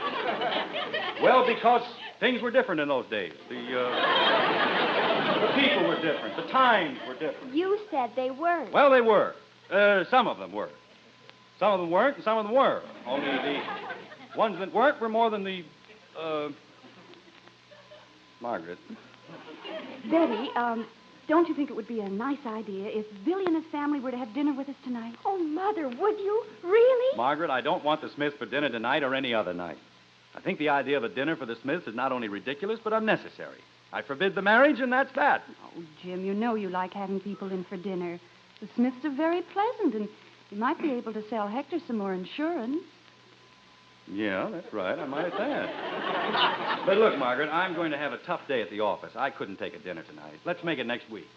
Well, because things were different in those days. The people were different. The times were different. You said they weren't. Well, they were. Some of them were. Some of them weren't, and some of them were. Only the ones that weren't were more than the, Margaret. Betty, don't you think it would be a nice idea if Billy and his family were to have dinner with us tonight? Oh, Mother, would you? Really? Margaret, I don't want the Smiths for dinner tonight or any other night. I think the idea of a dinner for the Smiths is not only ridiculous, but unnecessary. I forbid the marriage, and that's that. Oh, Jim, you know you like having people in for dinner. The Smiths are very pleasant, and you might be able to sell Hector some more insurance. Yeah, that's right. I might have that. But look, Margaret, I'm going to have a tough day at the office. I couldn't take a dinner tonight. Let's make it next week.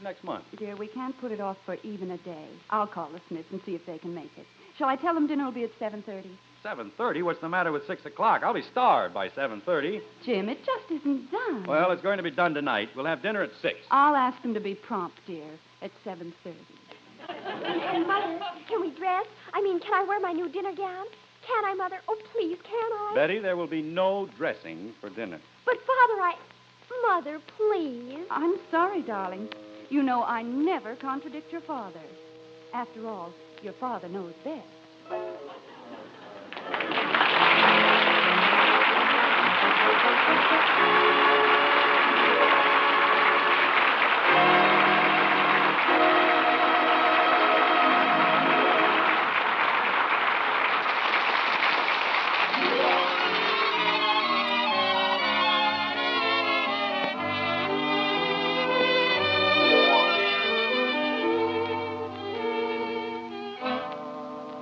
Next month. Dear, we can't put it off for even a day. I'll call the Smiths and see if they can make it. Shall I tell them dinner will be at 7:30? 7:30? What's the matter with 6 o'clock? I'll be starved by 7:30. Jim, it just isn't done. Well, it's going to be done tonight. We'll have dinner at 6. I'll ask them to be prompt, dear, at 7:30. And, Mother, can we dress? I mean, can I wear my new dinner gown? Can I, Mother? Oh, please, can I? Betty, there will be no dressing for dinner. But, Father, Mother, please. I'm sorry, darling. You know I never contradict your father. After all, your father knows best.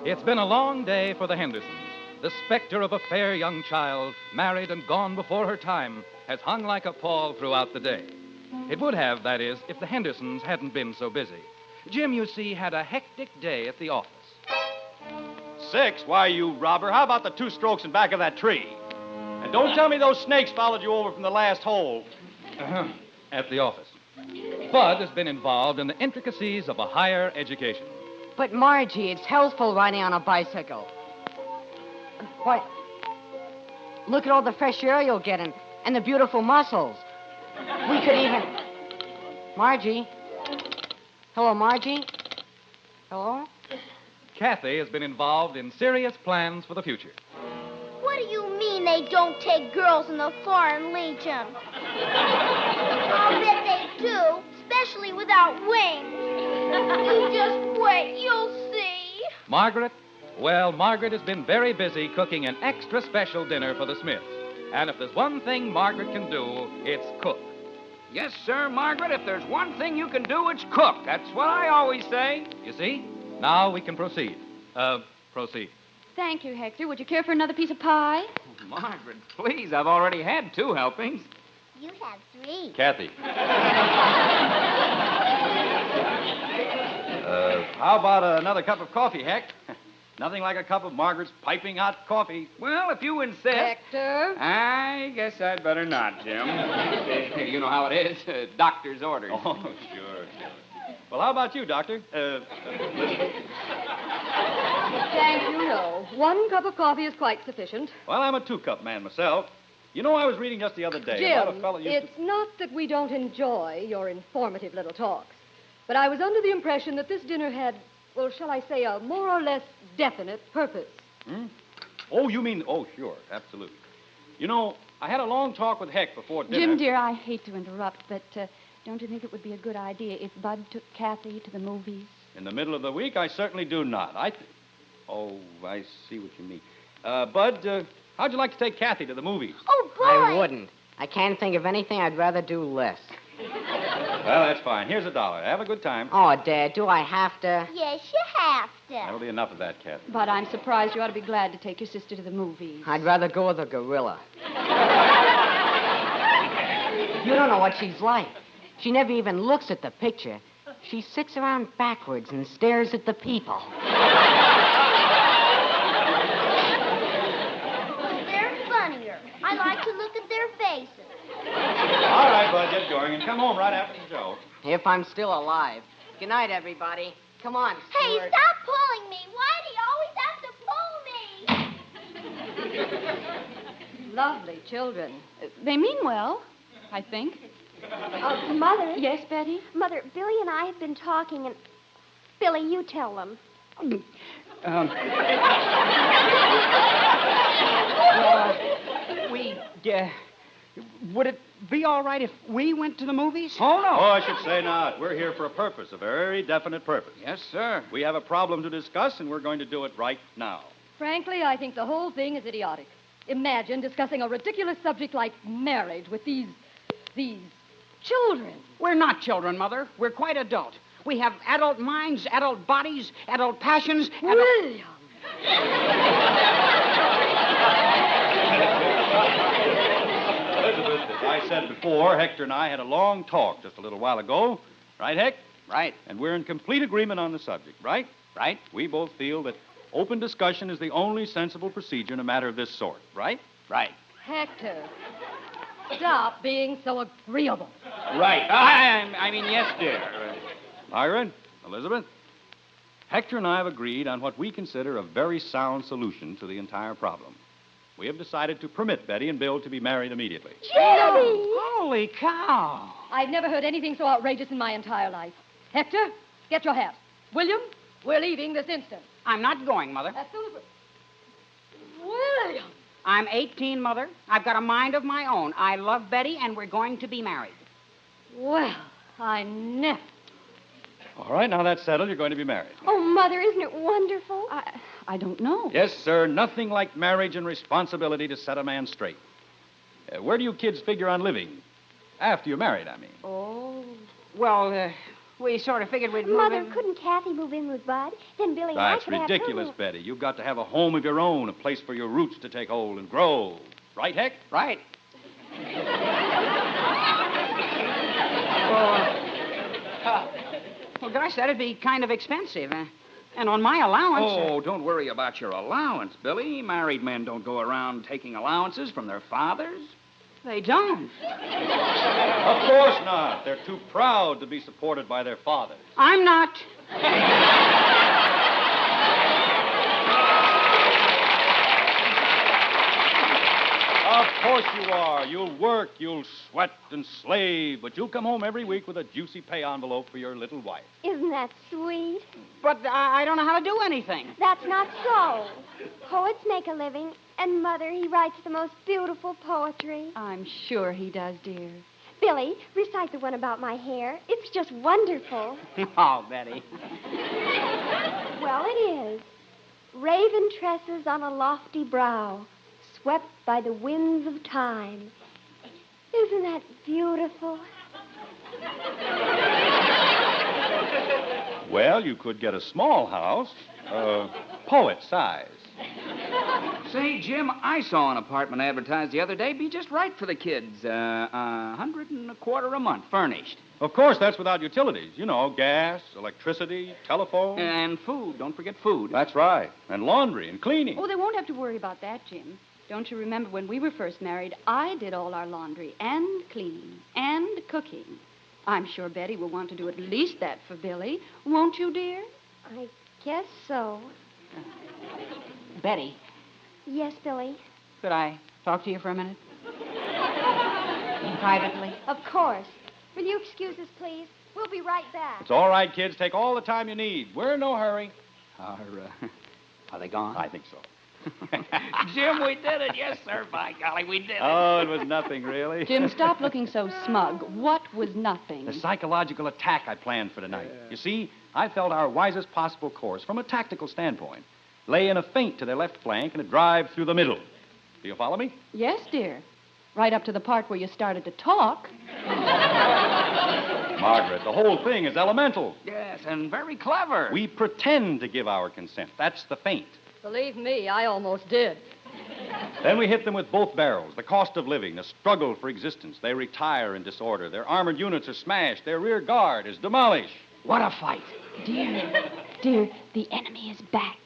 It's been a long day for the Hendersons. The specter of a fair young child, married and gone before her time, has hung like a pall throughout the day. It would have, that is, if the Hendersons hadn't been so busy. Jim, you see, had a hectic day at the office. 6? Why, you robber, how about the 2 strokes in back of that tree? And don't tell me those snakes followed you over from the last hole. At the office. Bud has been involved in the intricacies of a higher education. But, Margie, it's healthful riding on a bicycle. Why, look at all the fresh air you'll get and the beautiful muscles. We could even... Margie? Hello, Margie? Hello? Kathy has been involved in serious plans for the future. What do you mean they don't take girls in the Foreign Legion? I'll bet they do, especially without wings. You just wait, you'll see. Margaret? Well, Margaret has been very busy cooking an extra special dinner for the Smiths. And if there's one thing Margaret can do, it's cook. Yes, sir, Margaret. If there's one thing you can do, it's cook. That's what I always say. You see? Now we can proceed. Proceed. Thank you, Hector. Would you care for another piece of pie? Oh, Margaret, please. I've already had 2 helpings. You have 3. Kathy. How about another cup of coffee, Heck? Nothing like a cup of Margaret's piping hot coffee. Well, if you insist. Hector? I guess I'd better not, Jim. You know how it is. Doctor's orders. Oh, sure. Well, how about you, Doctor? Listen. Thank you, no. 1 cup of coffee is quite sufficient. Well, I'm a 2-cup man myself. You know, I was reading just the other day Jim, about a fellow used it's not that we don't enjoy your informative little talks, but I was under the impression that this dinner had, well, shall I say, a more or less definite purpose. Oh, you mean... Oh, sure, absolutely. You know, I had a long talk with Heck before dinner. Jim, dear, I hate to interrupt, but don't you think it would be a good idea if Bud took Kathy to the movies? In the middle of the week, I certainly do not. Oh, I see what you mean. Bud, how'd you like to take Kathy to the movies? Oh, boy. I wouldn't. I can't think of anything I'd rather do less. Well, that's fine. Here's $1. Have a good time. Oh, Dad, do I have to? Yes, you have to. That'll be enough of that, Kathy. But I'm surprised. You ought to be glad to take your sister to the movies. I'd rather go with a gorilla. You don't know what she's like. She never even looks at the picture. She sits around backwards and stares at the people. They're funnier. I like to look at their faces. All right, Bud, get going and come home right after the show. If I'm still alive. Good night, everybody. Come on, Hey, Stuart. stop pulling me. Why do you always have to pull me? Lovely children. They mean well, I think. Mother? Yes, Betty? Mother, Billy and I have been talking, and... Billy, you tell them. Would it be all right if we went to the movies? Oh, no. Oh, I should say not. We're here for a purpose, a very definite purpose. Yes, sir. We have a problem to discuss, and we're going to do it right now. Frankly, I think the whole thing is idiotic. Imagine discussing a ridiculous subject like marriage with these these children. We're not children, Mother. We're quite adult. We have adult minds, adult bodies, adult passions. William! Elizabeth, as I said before, Hector and I had a long talk just a little while ago. Right, Heck? Right. And we're in complete agreement on the subject, right? Right. We both feel that open discussion is the only sensible procedure in a matter of this sort, right? Right. Hector, stop being so agreeable. Right. I mean, yes, dear. Myron, Elizabeth, Hector and I have agreed on what we consider a very sound solution to the entire problem. We have decided to permit Betty and Bill to be married immediately. Jimmy! Holy cow! I've never heard anything so outrageous in my entire life. Hector, get your hat. William, we're leaving this instant. I'm not going, Mother. As soon as William! I'm 18, Mother. I've got a mind of my own. I love Betty, and we're going to be married. Well, I never. All right, now that's settled. You're going to be married. Oh, Mother, isn't it wonderful? I don't know. Yes, sir. Nothing like marriage and responsibility to set a man straight. Where do you kids figure on living? After you're married, I mean. Oh. Well, we sort of figured we'd move Mother, in. couldn't Kathy move in with Bud? Then Billy and I That's could have ridiculous, Betty. You've got to have a home of your own, a place for your roots to take hold and grow. Right, Heck? Right. Well, gosh, that'd be kind of expensive. And on my allowance... Oh, don't worry about your allowance, Billy. Married men don't go around taking allowances from their fathers. They don't. Of course not. They're too proud to be supported by their fathers. I'm not. Of course you are. You'll work, you'll sweat and slave, but you'll come home every week with a juicy pay envelope for your little wife. Isn't that sweet? But I don't know how to do anything. That's not so. Poets make a living, and Mother, he writes the most beautiful poetry. I'm sure he does, dear. Billy, recite the one about my hair. It's just wonderful. Oh, Betty. Well, it is. Raven tresses on a lofty brow, swept by the winds of time. Isn't that beautiful? Well, you could get a small house, poet size. Say, Jim, I saw an apartment advertised the other day. Be just right for the kids. $125 a month, furnished. Of course, that's without utilities. You know, gas, electricity, telephone. And food. Don't forget food. That's right. And laundry and cleaning. Oh, they won't have to worry about that, Jim. Don't you remember when we were first married, I did all our laundry and cleaning and cooking. I'm sure Betty will want to do at least that for Billy. Won't you, dear? I guess so. Betty, Yes, Billy. could I talk to you for a minute? Privately? Of course. Will you excuse us, please? We'll be right back. It's all right, kids. Take all the time you need. We're in no hurry. Are they gone? I think so. Jim, we did it. Yes, sir. By golly, we did it. Oh, it was nothing, really. Jim, stop looking so smug. What was nothing? The psychological attack I planned for tonight. You see, I felt our wisest possible course, from a tactical standpoint, lay in a feint to their left flank and a drive through the middle. Do you follow me? Yes, dear. Right up to the part where you started to talk. Margaret, the whole thing is elemental. Yes, and very clever. We pretend to give our consent. That's the feint. Believe me, I almost did. Then we hit them with both barrels. The cost of living, the struggle for existence. They retire in disorder. Their armored units are smashed. Their rear guard is demolished. What a fight. Dear, the enemy is back.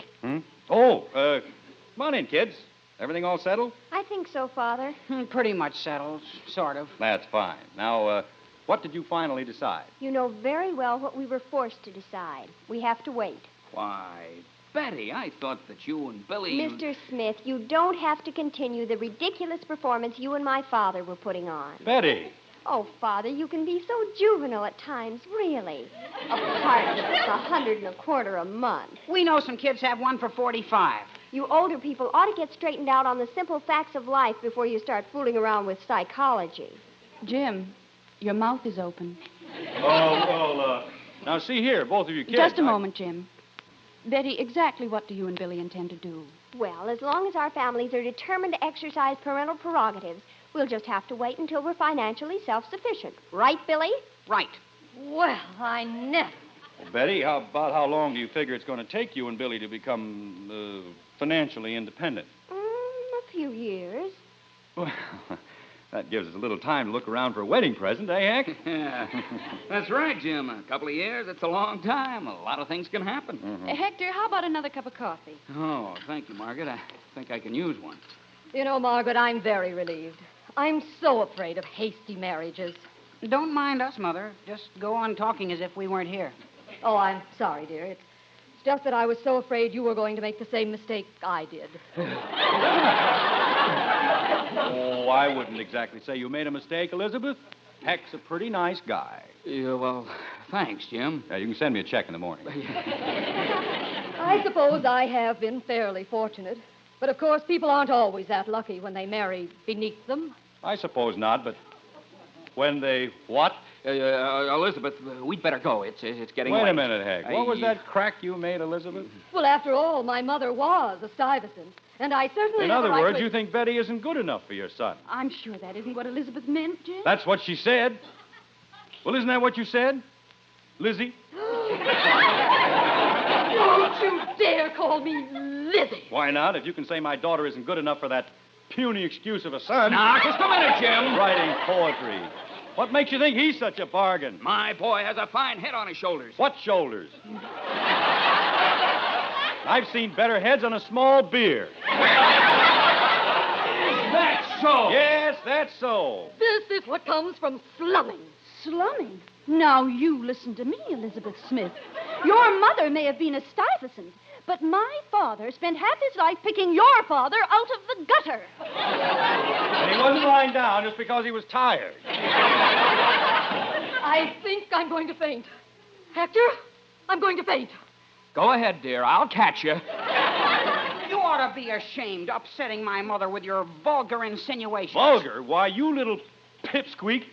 Oh, come on in, kids. Everything all settled? I think so, Father. Pretty much settled, sort of. That's fine. Now, what did you finally decide? You know very well what we were forced to decide. We have to wait. Why, Betty, I thought that you and Billy... Mr. Smith, you don't have to continue the ridiculous performance you and my father were putting on. Betty. Oh, Father, you can be so juvenile at times, really. Apartment that's $125 a month. We know some kids have one for $45. You older people ought to get straightened out on the simple facts of life before you start fooling around with psychology. Jim, your mouth is open. Oh, well, now see here, both of you kids. Just a moment, Jim. Betty, exactly what do you and Billy intend to do? Well, as long as our families are determined to exercise parental prerogatives, We'll just have to wait until we're financially self-sufficient. Right, Billy? Right. Well, I never. Well, Betty, how long do you figure it's going to take you and Billy to become financially independent? A few years. Well, that gives us a little time to look around for a wedding present, eh, Hank? Yeah. That's right, Jim. A couple of years, it's a long time. A lot of things can happen. Hector, how about another cup of coffee? Oh, thank you, Margaret. I think I can use one. You know, Margaret, I'm very relieved. I'm so afraid of hasty marriages. Don't mind us, Mother. Just go on talking as if we weren't here. Oh, I'm sorry, dear. It's just that I was so afraid you were going to make the same mistake I did. Oh, I wouldn't exactly say you made a mistake, Elizabeth. Heck's a pretty nice guy. Yeah, well, thanks, Jim. You can send me a check in the morning. I suppose I have been fairly fortunate. But, of course, people aren't always that lucky when they marry beneath them. I suppose not, but when they what? Elizabeth, we'd better go. It's getting late. Wait a minute, Heck. What was that crack you made, Elizabeth? Well, after all, my mother was a Stuyvesant, and I certainly... In have a other right words, to- you think Betty isn't good enough for your son. I'm sure that isn't what Elizabeth meant, Jim. That's what she said. Well, isn't that what you said, Lizzie? Don't you dare call me Lizzie. Why not? If you can say my daughter isn't good enough for that puny excuse of a son... Now, just a minute, Jim. Writing poetry. What makes you think he's such a bargain? My boy has a fine head on his shoulders. What shoulders? I've seen better heads on a small beer. That's so. Yes, that's so. This is what comes from slumming. Slumming? Now, you listen to me, Elizabeth Smith. Your mother may have been a Stuyvesant, but my father spent half his life picking your father out of the gutter. And he wasn't lying down just because he was tired. I think I'm going to faint. Hector, I'm going to faint. Go ahead, dear. I'll catch you. You ought to be ashamed, upsetting my mother with your vulgar insinuations. Vulgar? Why, you little pipsqueak.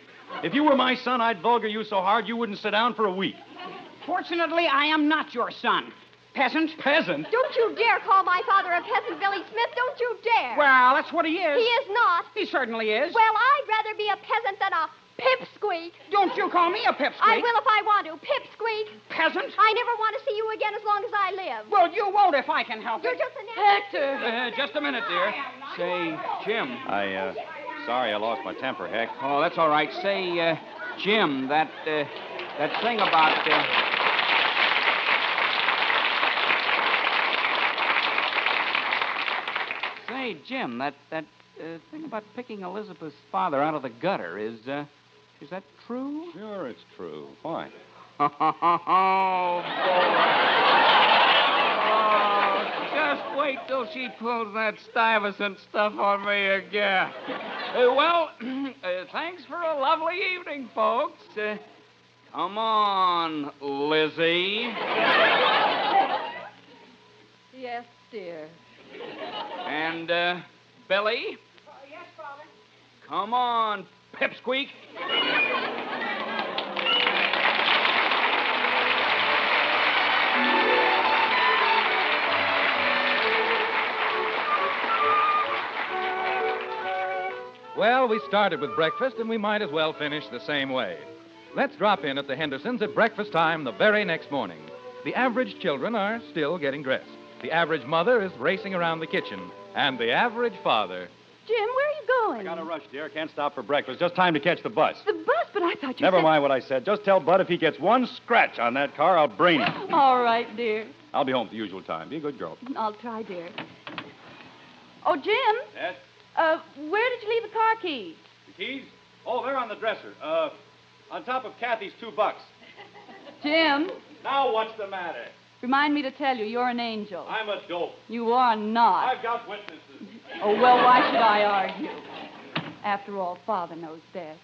If you were my son, I'd vulgar you so hard you wouldn't sit down for a week. Fortunately, I am not your son. Peasant. Peasant? Don't you dare call my father a peasant, Billy Smith. Don't you dare. Well, that's what he is. He is not. He certainly is. Well, I'd rather be a peasant than a pipsqueak. Don't you call me a pipsqueak. I will if I want to. Pipsqueak. Peasant. I never want to see you again as long as I live. Well, you won't if I can help You're it. just an Hector. Just a minute, dear. Say, Jim. Sorry I lost my temper, Heck. Oh, that's all right. Say, Jim, that thing about... Say, Jim, that thing about picking Elizabeth's father out of the gutter, is that true? Sure, it's true. Why? Oh, boy. Oh, just wait till she pulls that Stuyvesant stuff on me again. Well, thanks for a lovely evening, folks. Come on, Lizzie. Yes, dear. And, Billy? Yes, Father. Come on, Pipsqueak. Well, we started with breakfast, and we might as well finish the same way. Let's drop in at the Hendersons at breakfast time the very next morning. The average children are still getting dressed. The average mother is racing around the kitchen. And the average father... Jim, where are you going? I got to rush, dear. Can't stop for breakfast. Just time to catch the bus. The bus, but I thought you Never said... mind what I said. Just tell Bud if he gets one scratch on that car, I'll brain him. All right, dear. I'll be home at the usual time. Be a good girl. I'll try, dear. Oh, Jim. Yes? Where did you leave the car keys? The keys? Oh, they're on the dresser. On top of Kathy's $2. Jim, Now what's the matter? remind me to tell you, you're an angel. I'm a dope. You are not. I've got witnesses. Oh, well, why should I argue? After all, Father knows best.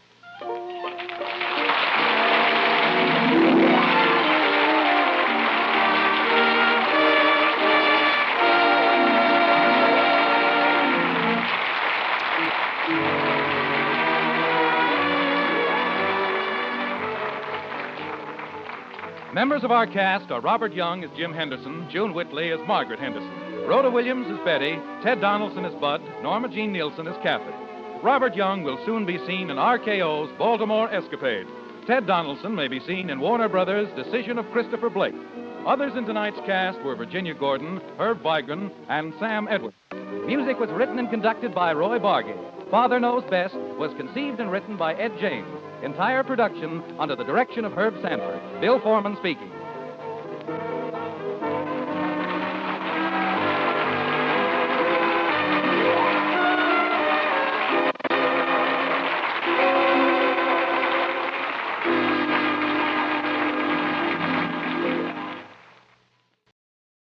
Members of our cast are Robert Young as Jim Henderson, June Whitley as Margaret Henderson, Rhoda Williams as Betty, Ted Donaldson as Bud, Norma Jean Nielsen as Kathy. Robert Young will soon be seen in RKO's Baltimore Escapade. Ted Donaldson may be seen in Warner Brothers' Decision of Christopher Blake. Others in tonight's cast were Virginia Gordon, Herb Vigran, and Sam Edwards. Music was written and conducted by Roy Bargy. Father Knows Best was conceived and written by Ed James. Entire production under the direction of Herb Sanford. Bill Foreman speaking.